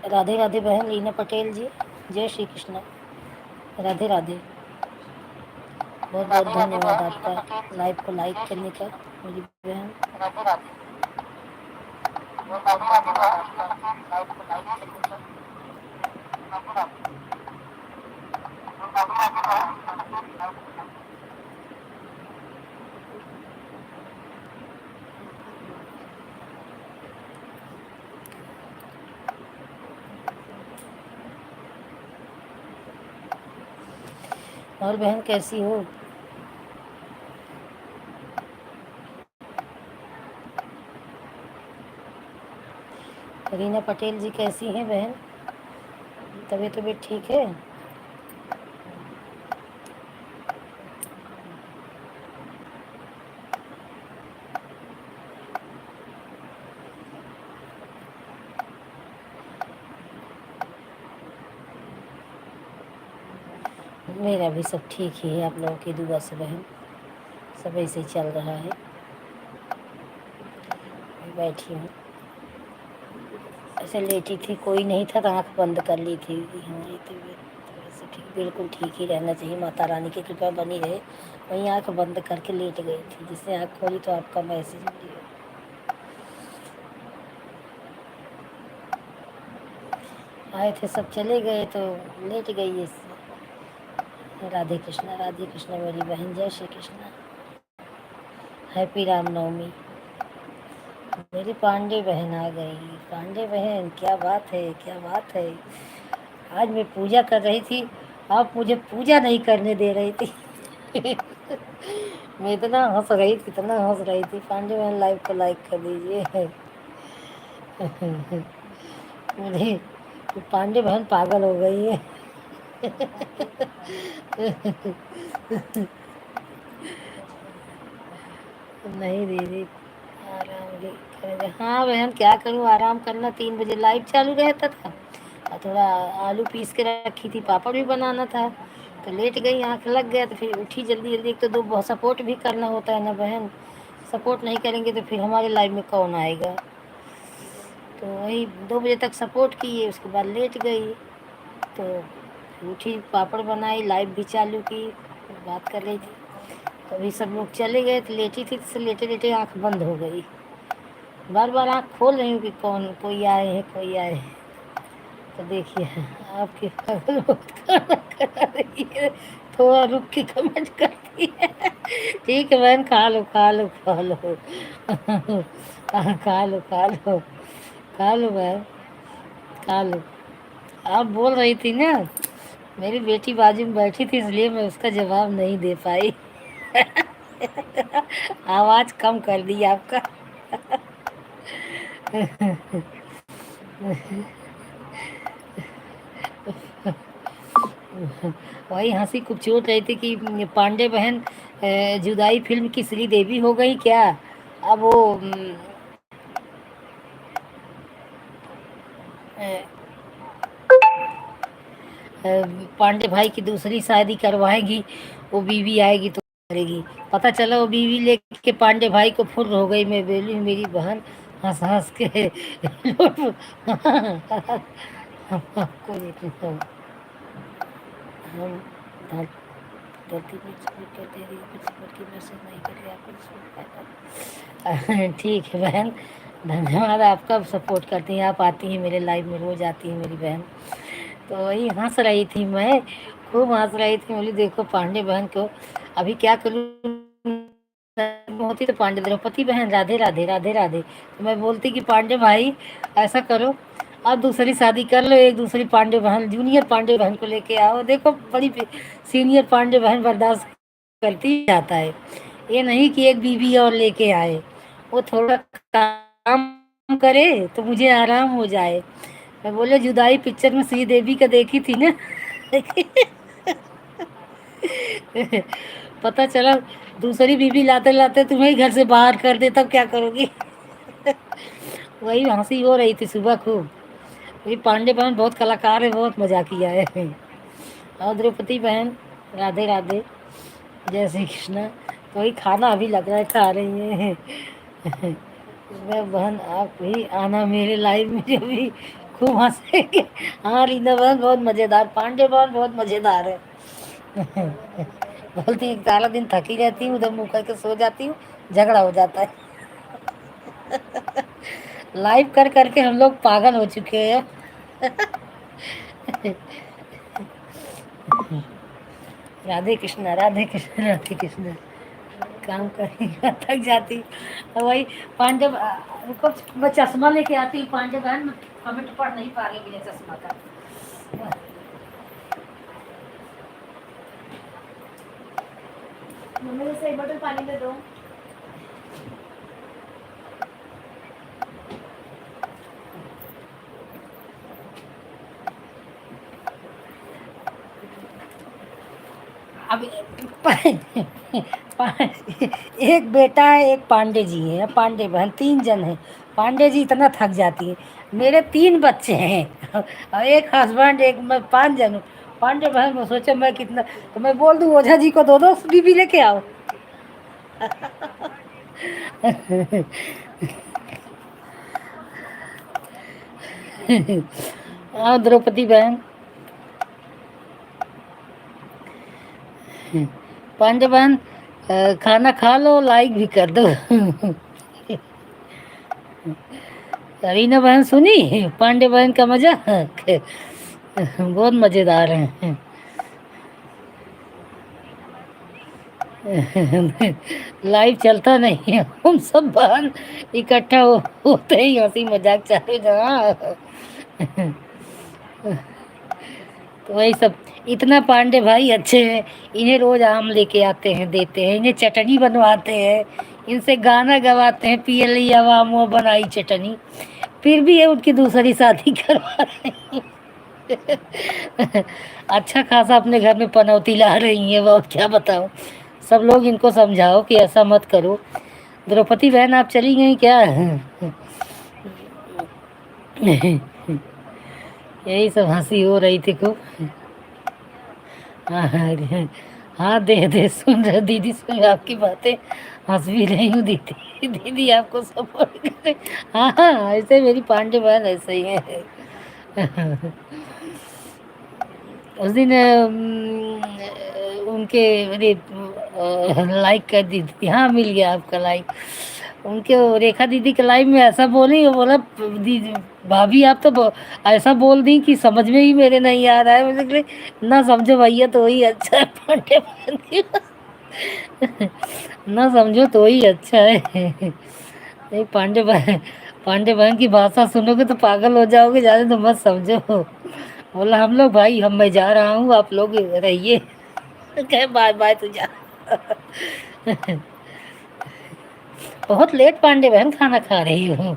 राधे राधे बहन लीना पटेल जी, जय श्री कृष्ण। राधे राधे, बहुत बहुत धन्यवाद आपका लाइव को लाइक करने का मेरी बहन। राधे राधे, बहुत बहुत धन्यवाद आपका लाइव को लाइक करने का। राधे राधे, राधे राधे बहन। और बहन कैसी हो? रीना पटेल जी कैसी हैं बहन? तबीयत ठीक है? मेरा भी सब ठीक ही है, आप लोगों की दुआ से बहन, सब ऐसे ही चल रहा है। बैठी हूँ, ऐसे लेटी थी, कोई नहीं था तो आँख बंद कर ली थी। हमारी तबीयत से ठीक, बिल्कुल ठीक ही रहना चाहिए, माता रानी की कृपा बनी रहे। वहीं आँख बंद करके लेट गई थी, जिससे आँख खोली तो आपका मैसेज मिला। आए थे सब चले गए तो लेट गई इससे। राधे कृष्णा मेरी बहन, जय श्री कृष्णा, हैप्पी रामनवमी। मेरी पांडे बहन आ गई। पांडे बहन, क्या बात है, क्या बात है। आज मैं पूजा कर रही थी, आप मुझे पूजा नहीं करने दे रही थी। मैं इतना हंस रही थी, इतना हंस रही थी। पांडे बहन लाइव को लाइक कर दीजिए। मेरी पांडे बहन पागल हो गई है। नहीं दीदी, आराम भी करेंगे। हाँ बहन, क्या करूँ, आराम करना। 3 बजे लाइव चालू रहता था और थोड़ा आलू पीस के रखी थी, पापड़ भी बनाना था, तो लेट गई, आँख लग गया, तो फिर उठी जल्दी जल्दी। एक तो दो बहुत सपोर्ट भी करना होता है ना बहन, सपोर्ट नहीं करेंगे तो फिर हमारे लाइव में कौन आएगा। तो वही 2 बजे तक सपोर्ट किए, उसके बाद लेट गई, तो उठी, पापड़ बनाई, लाइव भी चालू की, बात कर रही थी। तो अभी सब लोग चले गए तो लेटी थी, तो लेटे लेटे आँख बंद हो गई। बार बार आँख खोल रही हूँ कि कौन, कोई आए हैं, कोई आए हैं। तो देखिए आपकी पागल बहुत खाना खा रही है, थोड़ा रुक के कमेंट करती है। ठीक है बहन, खा लो खा लो खा लो। खा लो खा लो खा लो बहन, खा लो। आप बोल रही थी ना, मेरी बेटी बाजू में बैठी थी इसलिए मैं उसका जवाब नहीं दे पाई। आवाज कम कर दी आपका। वही हंसी खूब छूट रही थी कि पांडे बहन जुदाई फिल्म की श्रीदेवी हो गई क्या। अब वो पांडे भाई की दूसरी शादी करवाएगी, वो बीवी आएगी तो करेगी। पता चला वो बीवी लेके पांडे भाई को फुर्र हो गई। मैं बोली मेरी बहन हंस हंस के हम आपको हम गलती में सपोर्ट कर दे रही है, कुछ सपोर्ट की मैसेज नहीं कर रही आपको। ठीक है बहन, धन्यवाद आपका, सपोर्ट करती हैं आप, आती हैं मेरे लाइव में, रोज आती हैं मेरी बहन। तो वही हंस रही थी मैं, खूब हंस रही थी। बोली देखो पांडे बहन को अभी क्या करूँ, होती तो पांडे द्रौपदी बहन राधे राधे राधे राधे, तो मैं बोलती कि पांडे भाई ऐसा करो, आप दूसरी शादी कर लो, एक दूसरी पांडे बहन, जूनियर पांडे बहन को लेके आओ। देखो बड़ी सीनियर पांडे बहन बर्दाश्त करती जाता है, ये नहीं कि एक बीवी और लेके आए। वो थोड़ा काम करे तो मुझे आराम हो जाए। मैं बोले जुदाई पिक्चर में श्रीदेवी का देखी थी ना। पता चला दूसरी बीवी लाते लाते तुम्हें ही घर से बाहर कर दे, तब क्या करोगी। वही हंसी हो रही थी सुबह खूब। ये पांडे बहन बहुत कलाकार है, बहुत मजा किया है। और द्रौपदी बहन राधे राधे, जय श्री कृष्णा। तो वही खाना अभी लग रहा है, खा रही है। मैं बहन आप भी आना मेरे लाइव में, जो भी खूब हंसेंगे। हाँ रीना बहन बहुत मजेदार, पांडे बहन बहुत मजेदार है। बोलती है सारा दिन थकी रहती हूँ, उधर मुंह करके सो जाती हूँ, झगड़ा हो जाता है। लाइव कर करके हम लोग पागल हो चुके हैं। राधे कृष्णा राधे कृष्णा राधे कृष्णा। काम करेगा थक जाती। और वही पांडे रुको मैं चश्मा लेके आती हूँ। पांडे बहन कमेंट पढ़ नहीं पा रही बिना चश्मा का।
मम्मी जैसे एक बोतल पानी दे दो।
अब एक बेटा है, एक पांडे जी है, पांडे बहन 3 जन है। पांडे जी इतना थक जाती है। मेरे 3 बच्चे हैं और एक हस्बैंड, एक मैं, 5 जन हूँ। पांडे बहन में सोचे मैं कितना, तो मैं बोल दूँ ओझा जी को दो दो बीबी लेके आओ। हाँ द्रौपदी बहन। पांडे बहन खाना खा लो, लाइक भी कर दो। रीना बहन सुनी पांडे बहन का मजाक? बहुत मजेदार है। लाइव चलता नहीं है, हम सब बहन इकट्ठा होते ही हंसी मजाक चालू जहाँ। तो वही सब। इतना पांडे भाई अच्छे हैं, इन्हें रोज आम लेके आते हैं, देते हैं, इन्हें चटनी बनवाते हैं, इनसे गाना गवाते हैं, पिए ली आवाम वो बनाई चटनी। फिर भी ये उनकी दूसरी शादी करवा रही हैं। अच्छा खासा अपने घर में पनौती ला रही है, वो क्या बताऊं। सब लोग इनको समझाओ कि ऐसा मत करो। द्रौपदी बहन आप चली गई क्या? यही सब हंसी हो रही थी खूब। हाँ हाँ हाँ, दे दे सुन रहे दीदी, सुन रहे आपकी बातें, हंस भी रही हूँ दीदी। दीदी आपको सपोर्ट करे। हाँ हाँ, ऐसे मेरी पांडे बहन ऐसे ही है। उस दिन उनके अरे लाइक कर दी थी। हाँ मिल गया आपका लाइक। उनके रेखा दीदी के लाइव में ऐसा बोली, वो बोला दीदी भाभी आप तो ऐसा बोल दी कि समझ में ही मेरे नहीं आ रहा है। मुझे कहा, ना समझो भैया तो वही अच्छा है पांडे बहन की। ना समझो तो ही अच्छा है। नहीं पांडे बहन की भाषा सुनोगे तो पागल हो जाओगे, ज्यादा तो मत समझो। बोला हम लोग भाई, हम मैं जा रहा हूँ, आप लोग रहिए। कहे बाय बाय तू जा। बहुत लेट पांडे बहन खाना खा रही हो।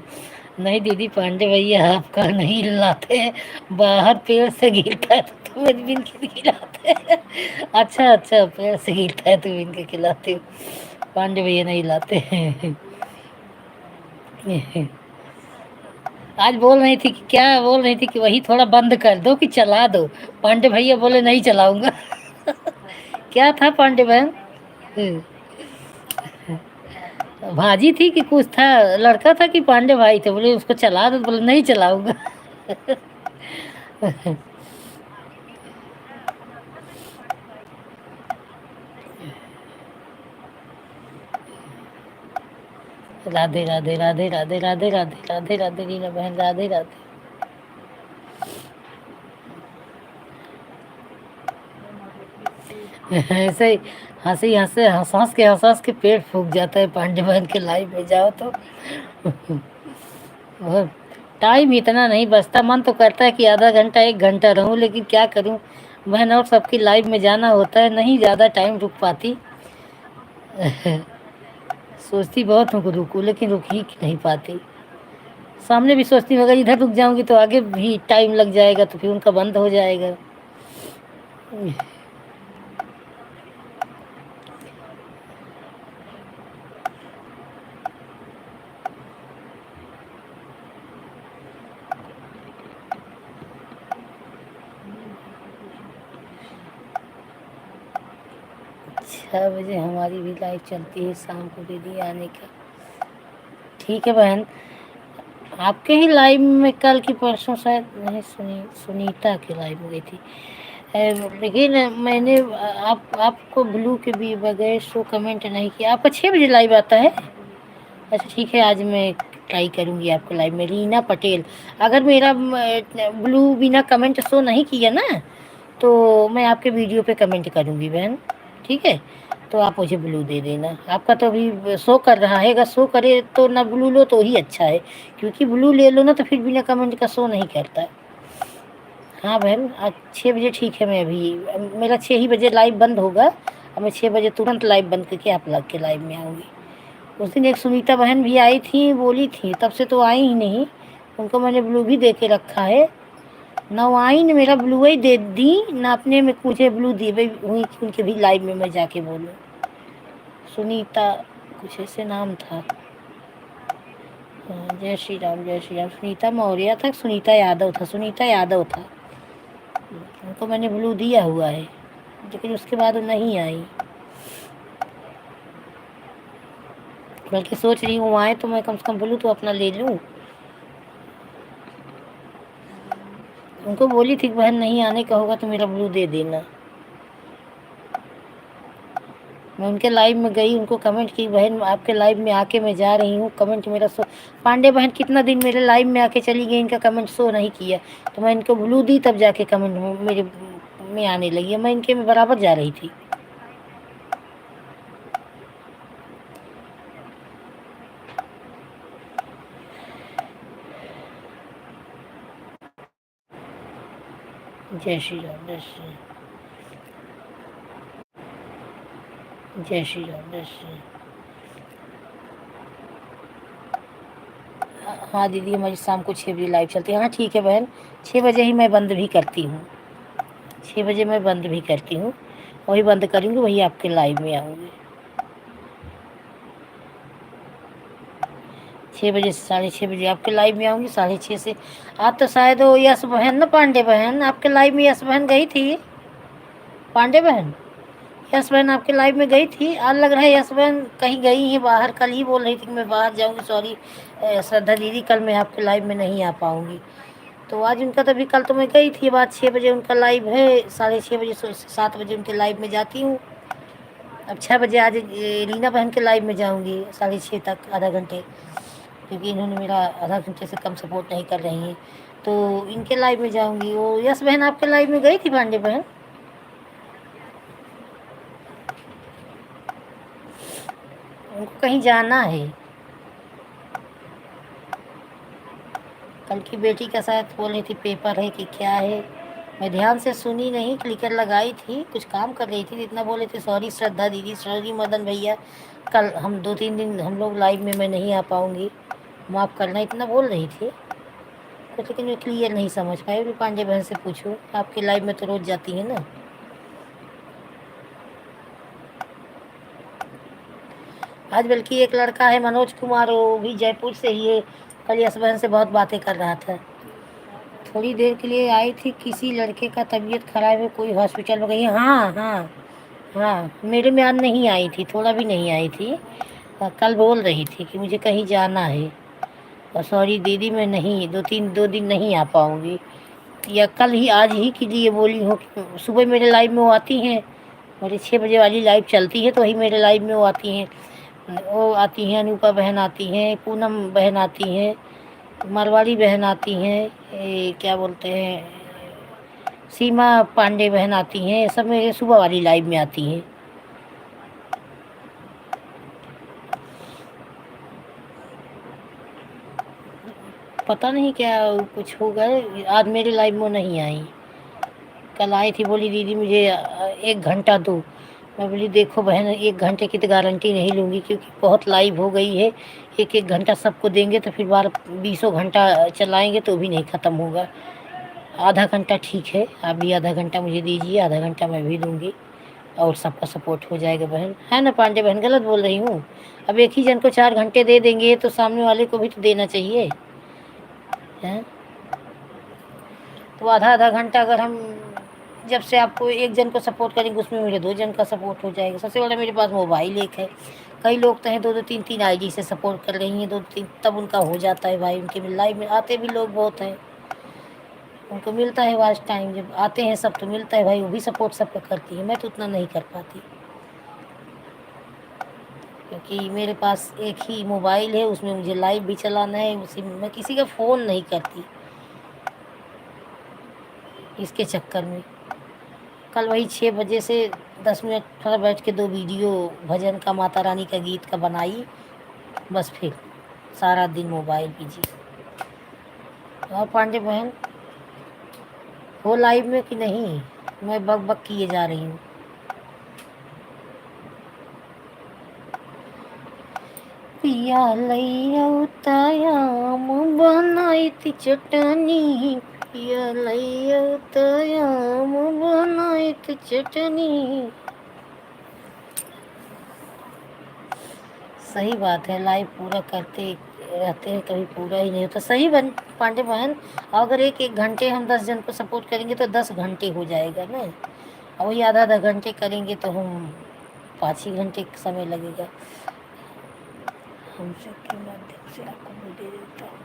नहीं दीदी पांडे भैया आपका नहीं लाते हैं, बाहर पेड़ से गिरता है तो तुम बिन के खिलाते हैं। अच्छा अच्छा, पेड़ से गिरता है तो बिन के खिलाते हो, पांडे भैया नहीं लाते हैं। आज बोल रही थी कि क्या बोल रही थी कि वही थोड़ा बंद कर दो कि चला दो। पांडे भैया बोले नहीं चलाऊंगा। क्या था पांडे बहन? भाजी थी कि कुछ था, लड़का था कि पांडे भाई थे? बोले उसको चला दो, बोले नहीं चलाऊंगा। राधे राधे राधे राधे राधे राधे राधे राधे रीना बहन राधे राधे। ऐसे ही हंसी हंसे हंस हंस के पेट फूक जाता है पांडे बहन के लाइव में जाओ तो। और टाइम इतना नहीं बचता, मन तो करता है कि आधा घंटा 1 घंटा रहूं, लेकिन क्या करूं, बहन और सबकी लाइव में जाना होता है, नहीं ज़्यादा टाइम रुक पाती। सोचती बहुत हूँ कि रुकूं, लेकिन रुक ही नहीं पाती। सामने भी सोचती हूँ अगर इधर रुक जाऊंगी तो आगे भी टाइम लग जाएगा, तो फिर उनका बंद हो जाएगा। छः बजे हमारी भी लाइव चलती है शाम को, दीदी आने का। ठीक है बहन, आपके ही लाइव में कल की परसों शायद नहीं सुनीता की लाइव में गई थी। लेकिन मैंने आपको ब्लू के भी बगैर शो कमेंट नहीं किया। आपका 6 बजे लाइव आता है? अच्छा ठीक है, आज मैं ट्राई करूँगी आपको लाइव में। रीना पटेल, अगर मेरा ब्लू बिना कमेंट शो नहीं किया ना तो मैं आपके वीडियो पे कमेंट करूँगी बहन, ठीक है? तो आप मुझे ब्लू दे देना। आपका तो अभी शो कर रहा है, अगर शो करे तो ना ब्लू लो तो ही अच्छा है, क्योंकि ब्लू ले लो ना तो फिर बिना कमेंट का शो नहीं करता। हाँ बहन, आज 6 बजे ठीक है। मैं अभी मेरा 6 ही बजे लाइव बंद होगा, और मैं 6 बजे तुरंत लाइव बंद करके आप लग के लाइव में आऊँगी। उस दिन एक सुनीता बहन भी आई थी, बोली थी, तब से तो आई ही नहीं। उनको मैंने ब्लू भी दे के रखा है, ना वो आई ने मेरा ब्लू ही दे दी, ना अपने में मुझे ब्लू दी भाई हुई कि उनके भी लाइव में मैं जाके बोलूँ। सुनीता कुछ ऐसे नाम था। जय श्री राम, जय श्री राम। सुनीता मौर्य था, सुनीता यादव था, सुनीता यादव था। उनको मैंने ब्लू दिया हुआ है, लेकिन उसके बाद वो नहीं आई। बल्कि सोच रही हूँ आए तो मैं कम से कम ब्लू तो अपना ले लूँ। उनको बोली थी बहन नहीं आने का होगा तो मेरा ब्लू दे देना। मैं उनके लाइव में गई, उनको कमेंट की बहन आपके लाइव में आके मैं जा रही हूँ, कमेंट मेरा शो। पांडे बहन कितना दिन मेरे लाइव में आके चली गई, इनका कमेंट शो नहीं किया, तो मैं इनको ब्लू दी, तब जाके कमेंट मेरे में आने लगी। मैं इनके में बराबर जा रही थी। जय श्री राम, जय श्री राम, जय श्री राम, जय श्री राम। हाँ दीदी, हमारी शाम को 6 बजे लाइव चलती है। हाँ ठीक है बहन, 6 बजे ही मैं बंद भी करती हूँ, 6 बजे मैं बंद भी करती हूँ। वही बंद करूँगी, वही आपके लाइव में आऊँगी। 6 बजे से 6:30 बजे आपके लाइव में आऊँगी, 6:30 से। आज तो शायद वो यश बहन ना, पांडे बहन आपके लाइव में, यश बहन गई थी। पांडे बहन, यश बहन आपके लाइव में गई थी। आज लग रहा है यश बहन कहीं गई है बाहर, कल ही बोल रही थी कि मैं बाहर जाऊँगी। सॉरी श्रद्धा दीदी, कल मैं आपके लाइव में नहीं आ पाऊँगी। तो आज उनका तो, अभी कल तो मैं गई थी, बाद 6 बजे उनका लाइव है, 6:30 बजे 7 बजे उनके लाइव में जाती हूँ। अब 6 बजे आज रीना बहन के लाइव में जाऊँगी 6:30 तक, आधा घंटे, क्योंकि इन्होंने मेरा आधा घंटे से कम सपोर्ट नहीं कर रही हैं, तो इनके लाइव में जाऊँगी। वो यश बहन आपके लाइव में गई थी पांडे बहन? उनको कहीं जाना है, कल की बेटी का शायद बोल रही थी पेपर है कि क्या है। मैं ध्यान से सुनी नहीं, क्लिकर लगाई थी, कुछ काम कर रही थी, इतना बोले थे सॉरी श्रद्धा दीदी, सॉरी मदन भैया, कल हम 2-3 दिन हम लोग लाइव में मैं नहीं आ पाऊँगी, माफ़ करना, इतना बोल रही थी। तो लेकिन मैं क्लियर नहीं समझ पाई। भी पांडे बहन से पूछूं, आपके लाइव में तो रोज़ जाती है ना। आज बल्कि एक लड़का है मनोज कुमार, वो भी जयपुर से ही है, कल यश बहन से बहुत बातें कर रहा था। थोड़ी देर के लिए आई थी, किसी लड़के का तबीयत खराब है, कोई हॉस्पिटल में गई। हाँ हाँ हाँ, मेरे में आज नहीं आई थी, थोड़ा भी नहीं आई थी। कल बोल रही थी कि मुझे कहीं जाना है, और सॉरी दीदी मैं नहीं, 2 दिन नहीं आ पाऊँगी, या कल ही आज ही के लिए बोली हूँ कि सुबह मेरे लाइव में वो आती हैं, मेरे 6 बजे वाली लाइव चलती है तो वही मेरे लाइव में वो आती हैं। वो आती हैं, अनूपा बहन आती हैं, पूनम बहन आती हैं, मरवाड़ी बहन आती हैं, क्या बोलते हैं, सीमा पांडे बहन आती हैं, सब मेरे सुबह वाली लाइव में आती हैं। पता नहीं क्या कुछ हो गए, आज मेरे लाइव में नहीं आई। कल आई थी, बोली दीदी मुझे 1 घंटा दो। मैं बोली देखो बहन, 1 घंटे की तो गारंटी नहीं लूँगी, क्योंकि बहुत लाइव हो गई है। 1-1 घंटा सबको देंगे तो फिर 20 घंटा चलाएँगे तो भी नहीं ख़त्म होगा। आधा घंटा ठीक है, आप भी आधा घंटा मुझे दीजिए, आधा घंटा मैं भी दूँगी, और सबका सपोर्ट हो जाएगा बहन, है ना पांडे बहन? गलत बोल रही हूँ? अब एक ही जन को 4 घंटे दे देंगे तो सामने वाले को भी तो देना चाहिए, हैं? तो आधा घंटा अगर हम, जब से आपको एक जन को सपोर्ट करेंगे उसमें मेरे 2 जन का सपोर्ट हो जाएगा। सबसे बड़ा मेरे पास मोबाइल एक है, कई लोग तो हैं 2-2 3-3 आईडी से सपोर्ट कर रही हैं, 2-3 तब उनका हो जाता है भाई। उनके लाइव में आते भी लोग बहुत हैं, उनको मिलता है वॉच टाइम, जब आते हैं सब तो मिलता है भाई। वो भी सपोर्ट सबका करती है, मैं तो उतना नहीं कर पाती क्योंकि मेरे पास एक ही मोबाइल है, उसमें मुझे लाइव भी चलाना है, उसी में मैं किसी का फ़ोन नहीं करती इसके चक्कर में। कल वही 6 बजे से 10 मिनट थोड़ा बैठ के 2 वीडियो भजन का, माता रानी का, गीत का बनाई, बस फिर सारा दिन मोबाइल बिजी। और पांडे बहन हो लाइव में कि नहीं? मैं बक बक किए जा रही हूँ। पिया लैया उतायाम बनाई थी चटनी, पिया लैया उतायाम बनाई थी चटनी। सही बात है, लाइव पूरा करते रहते हैं, कभी पूरा ही नहीं होता। सही पांडे बहन, अगर एक एक घंटे हम 10 जन को सपोर्ट करेंगे तो 10 घंटे हो जाएगा ना, और वही आधा घंटे करेंगे तो हम 5 ही घंटे समय लगेगा। हम सबके माध्यम से आपको ब्लू दे देता हूँ,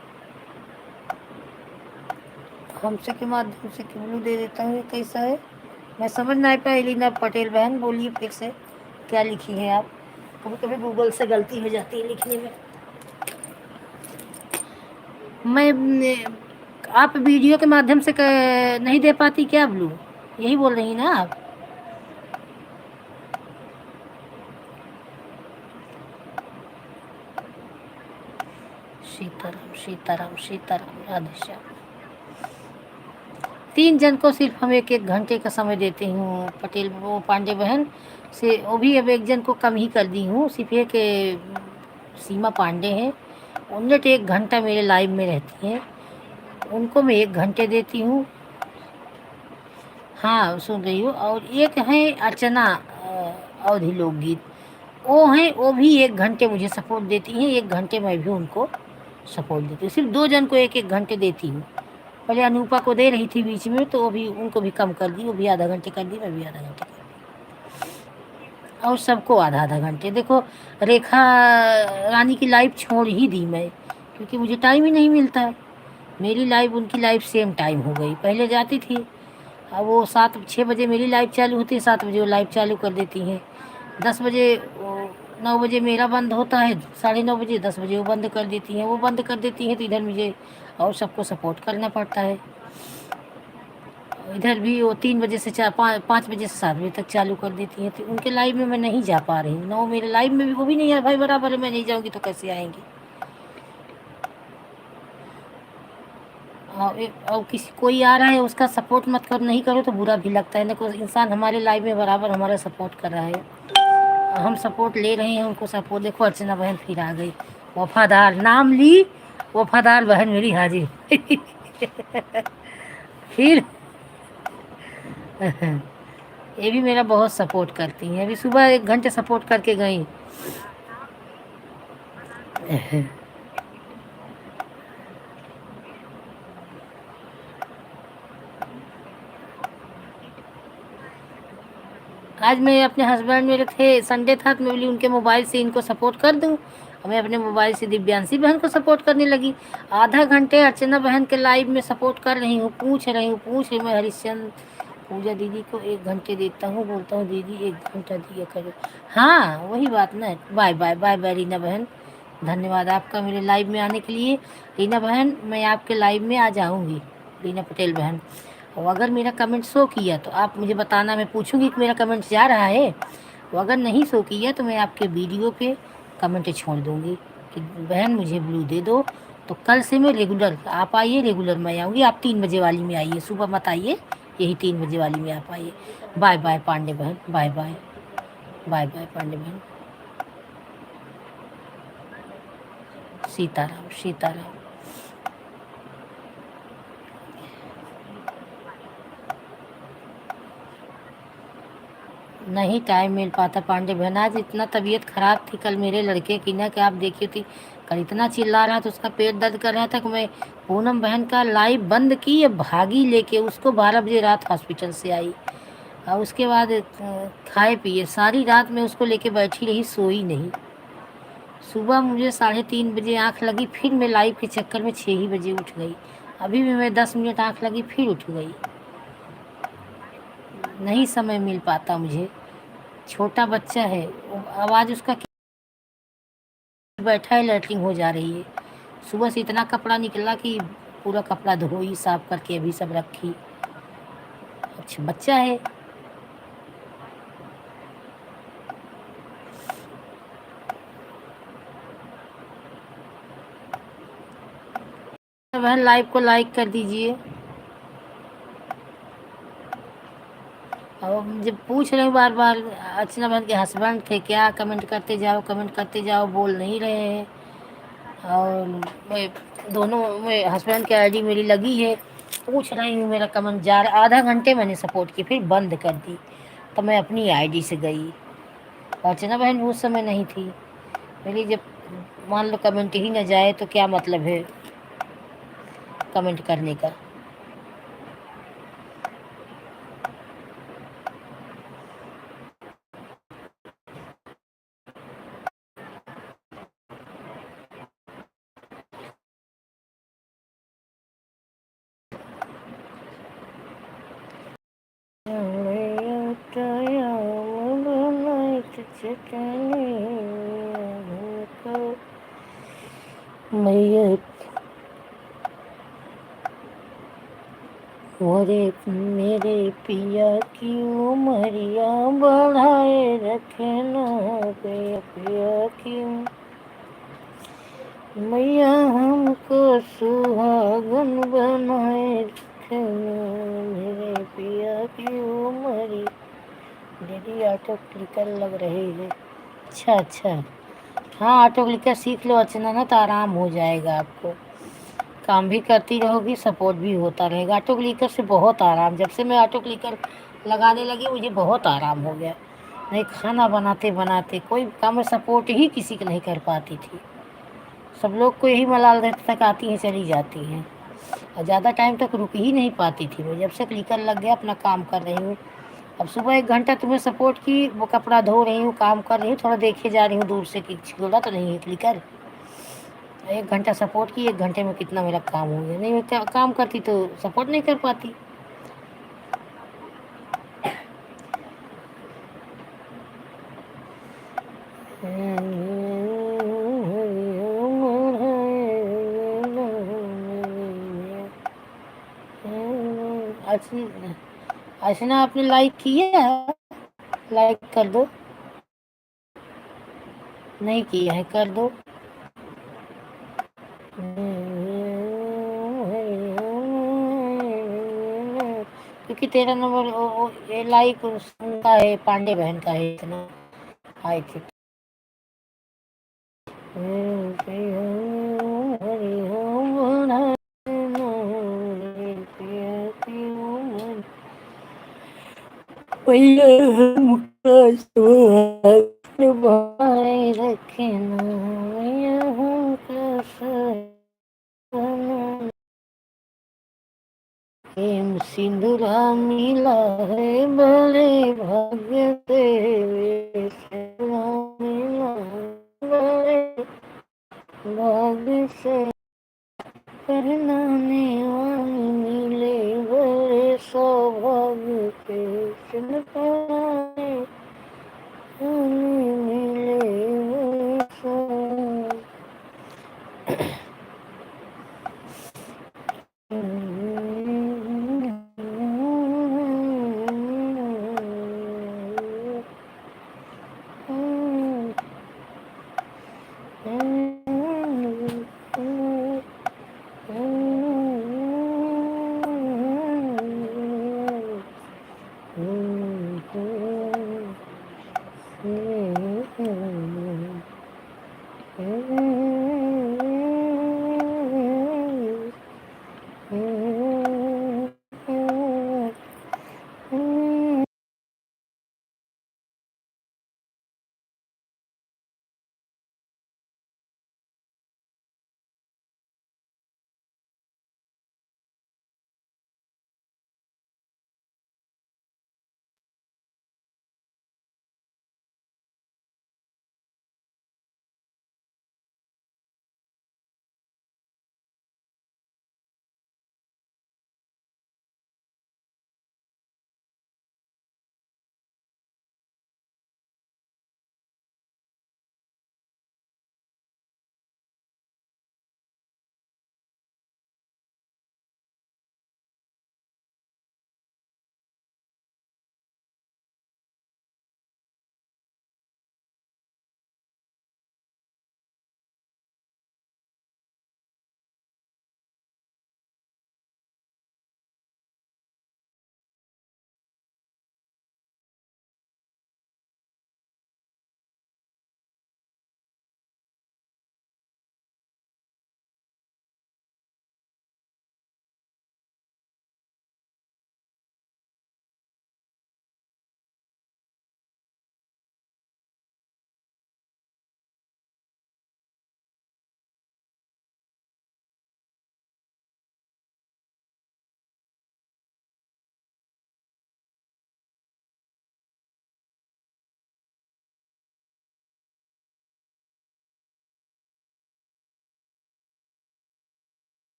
हमसे के माध्यम से ब्लू दे देता हूँ। ये कैसा है मैं समझ नहीं पाई। एलिना पटेल बहन बोलिए फिर से, क्या लिखी है आप? कभी कभी गूगल से गलती हो जाती है लिखने में। मैं आप वीडियो के माध्यम से नहीं दे पाती क्या ब्लू? यही बोल रही ना आप? सीताराम सीताराम सीताराम, राधेश्याम। 3 जन को सिर्फ हम 1-1 घंटे का समय देती हूँ पटेल वो पांडे बहन से, वो भी अब 1 जन को कम ही कर दी हूँ। सिर्फ एक सीमा पांडे हैं, उनने 1 घंटा मेरे लाइव में रहती हैं, उनको मैं 1 घंटे देती हूँ। हाँ सुन रही हूँ। और एक है अर्चना अवधि लोकगीत, वो हैं, वो भी 1 घंटे मुझे सपोर्ट देती हैं, 1 घंटे मैं भी उनको सपोर्ट देती हूँ। सिर्फ 2 जन को 1-1 घंटे देती हूँ। पहले अनूपा को दे रही थी बीच में, तो वो भी उनको भी कम कर दी, वो भी आधा घंटे कर दी, मैं भी आधा घंटे कर दी, और सबको आधा घंटे। देखो रेखा रानी की लाइव छोड़ ही दी मैं, क्योंकि मुझे टाइम ही नहीं मिलता है। मेरी लाइव उनकी लाइव सेम टाइम हो गई, पहले जाती थी, अब वो 7-6 बजे मेरी लाइव चालू होती है, 7 बजे वो लाइव चालू कर देती हैं। 10 बजे 9 बजे मेरा बंद होता है, 9:30 बजे, 10 बजे वो बंद कर देती हैं। वो बंद कर देती हैं तो इधर मुझे और सबको सपोर्ट करना पड़ता है। इधर भी वो 3 बजे से 5 बजे से 7 बजे तक चालू कर देती हैं, तो उनके लाइव में मैं नहीं जा पा रही हूँ ना। वो मेरे लाइव में भी वो भी नहीं है भाई बराबर है, मैं नहीं जाऊँगी तो कैसे आएंगी? और किसी कोई आ रहा है उसका सपोर्ट मत करो, नहीं करो तो बुरा भी लगता है ना। कोई इंसान हमारे लाइव में बराबर हमारा सपोर्ट कर रहा है, हम सपोर्ट ले रहे हैं उनको सपोर्ट। देखो अर्चना बहन फिर आ गई, वफादार नाम ली, वफादार बहन मेरी हाजिर फिर ये भी मेरा बहुत सपोर्ट करती हैं। अभी सुबह 1 घंटे सपोर्ट करके गई। आज मैं अपने हस्बैंड मेरे थे, संडे था, तो मैं बोली उनके मोबाइल से इनको सपोर्ट कर दूं। मैं अपने मोबाइल से दिव्यांशी बहन को सपोर्ट करने लगी। आधा घंटे अर्चना बहन के लाइव में सपोर्ट कर रही हूँ, पूछ रही मैं हरिश्चंद्र पूजा दीदी को 1 घंटे देता हूँ, बोलता हूँ दीदी 1 घंटा दिया करो। हाँ वही बात ना। Bye bye bye bye Reena बहन, धन्यवाद आपका मेरे लाइव में आने के लिए। रीना बहन मैं आपके लाइव में आ जाऊँगी, रीना पटेल बहन। और अगर मेरा कमेंट शो किया तो आप मुझे बताना, मैं पूछूंगी कि मेरा कमेंट जा रहा है। तो अगर नहीं शो किया तो मैं आपके वीडियो पे कमेंट छोड़ दूंगी कि बहन मुझे ब्लू दे दो। तो कल से मैं रेगुलर, आप आइए रेगुलर मैं आऊँगी। आप 3 बजे वाली में आइए, सुबह मत आइए, यही 3 बजे वाली में आप आइए। बाय बाय पांडे बहन, bye bye bye bye Pandey बहन। सीताराम सीताराम। नहीं टाइम मिल पाता पांडे बहन, आज इतना तबीयत ख़राब थी कल मेरे लड़के की ना, कि आप देखी थी कल इतना चिल्ला रहा था, उसका पेट दर्द कर रहा था कि मैं पूनम बहन का लाइव बंद की, ये भागी लेके उसको 12 बजे रात हॉस्पिटल से आई। और उसके बाद खाए पिए सारी रात में उसको लेके बैठी रही, सोई नहीं। सुबह मुझे 3:30 बजे आँख लगी, फिर मैं लाइव के चक्कर में 6 ही बजे उठ गई। अभी भी मैं 10 मिनट आँख लगी फिर उठ गई। नहीं समय मिल पाता मुझे। छोटा बच्चा है, आवाज़ उसका बैठा है, लैट्रिन हो जा रही है। सुबह से इतना कपड़ा निकला कि पूरा कपड़ा धोई, साफ करके अभी सब रखी। अच्छा बच्चा है। बहन लाइव को लाइक कर दीजिए। और मुझे पूछ रहे बार बार अर्चना बहन के हस्बैंड थे क्या, कमेंट करते जाओ, कमेंट करते जाओ, बोल नहीं रहे हैं। और मैं दोनों में हस्बैंड की आईडी मेरी लगी है, पूछ रही हूँ, मेरा कमेंट जा रहा। आधा घंटे मैंने सपोर्ट की, फिर बंद कर दी, तो मैं अपनी आईडी से गई। अर्चना बहन उस समय नहीं थी मेरी। जब मान लो कमेंट ही न जाए तो क्या मतलब है कमेंट करने का। मोरे मेरे पिया की उमरिया बढ़ाए रखना, पिया की मैया हमको सुहागन बनाए रखना, मेरे पिया की उमरी। दीदी ऑटो क्लिकर लग रही है। अच्छा हाँ, ऑटो क्लिकर सीख लो अर्चना ना, तो आराम हो जाएगा आपको। काम भी करती रहोगी, सपोर्ट भी होता रहेगा। ऑटो क्लिकर से बहुत आराम, जब से मैं ऑटो क्लिकर लगाने लगी मुझे बहुत आराम हो गया। नहीं खाना बनाते बनाते कोई काम में सपोर्ट ही किसी की नहीं कर पाती थी। सब लोग को यही मलाल रहता तक आती हैं चली जाती हैं, और ज़्यादा टाइम तक रुक ही नहीं पाती थी मैं। जब से क्लिकर लग गया अपना काम कर रही हूँ। अब सुबह 1 घंटा तुम्हें सपोर्ट की, वो कपड़ा धो रही हूँ, काम कर रही हूँ, थोड़ा देखे जा रही हूँ दूर से कि छिगोड़ा तो नहीं है क्लिकर। 1 घंटा सपोर्ट की, 1 घंटे में कितना मेरा काम हो गया। नहीं मैं काम करती तो सपोर्ट नहीं कर पाती। अर्चना आपने लाइक किया है? लाइक कर दो। नहीं किया है कर दो। क्योंकि तेरा नंबर ये लाइक उनका है, पांडे बहन का है, इतना आए थे। रखना प्रेम सिंदूरा मिला है बड़े भाग्य से, मिला बड़े भाग्य से, करनाने वाली मिले बड़े सौभाग्य के।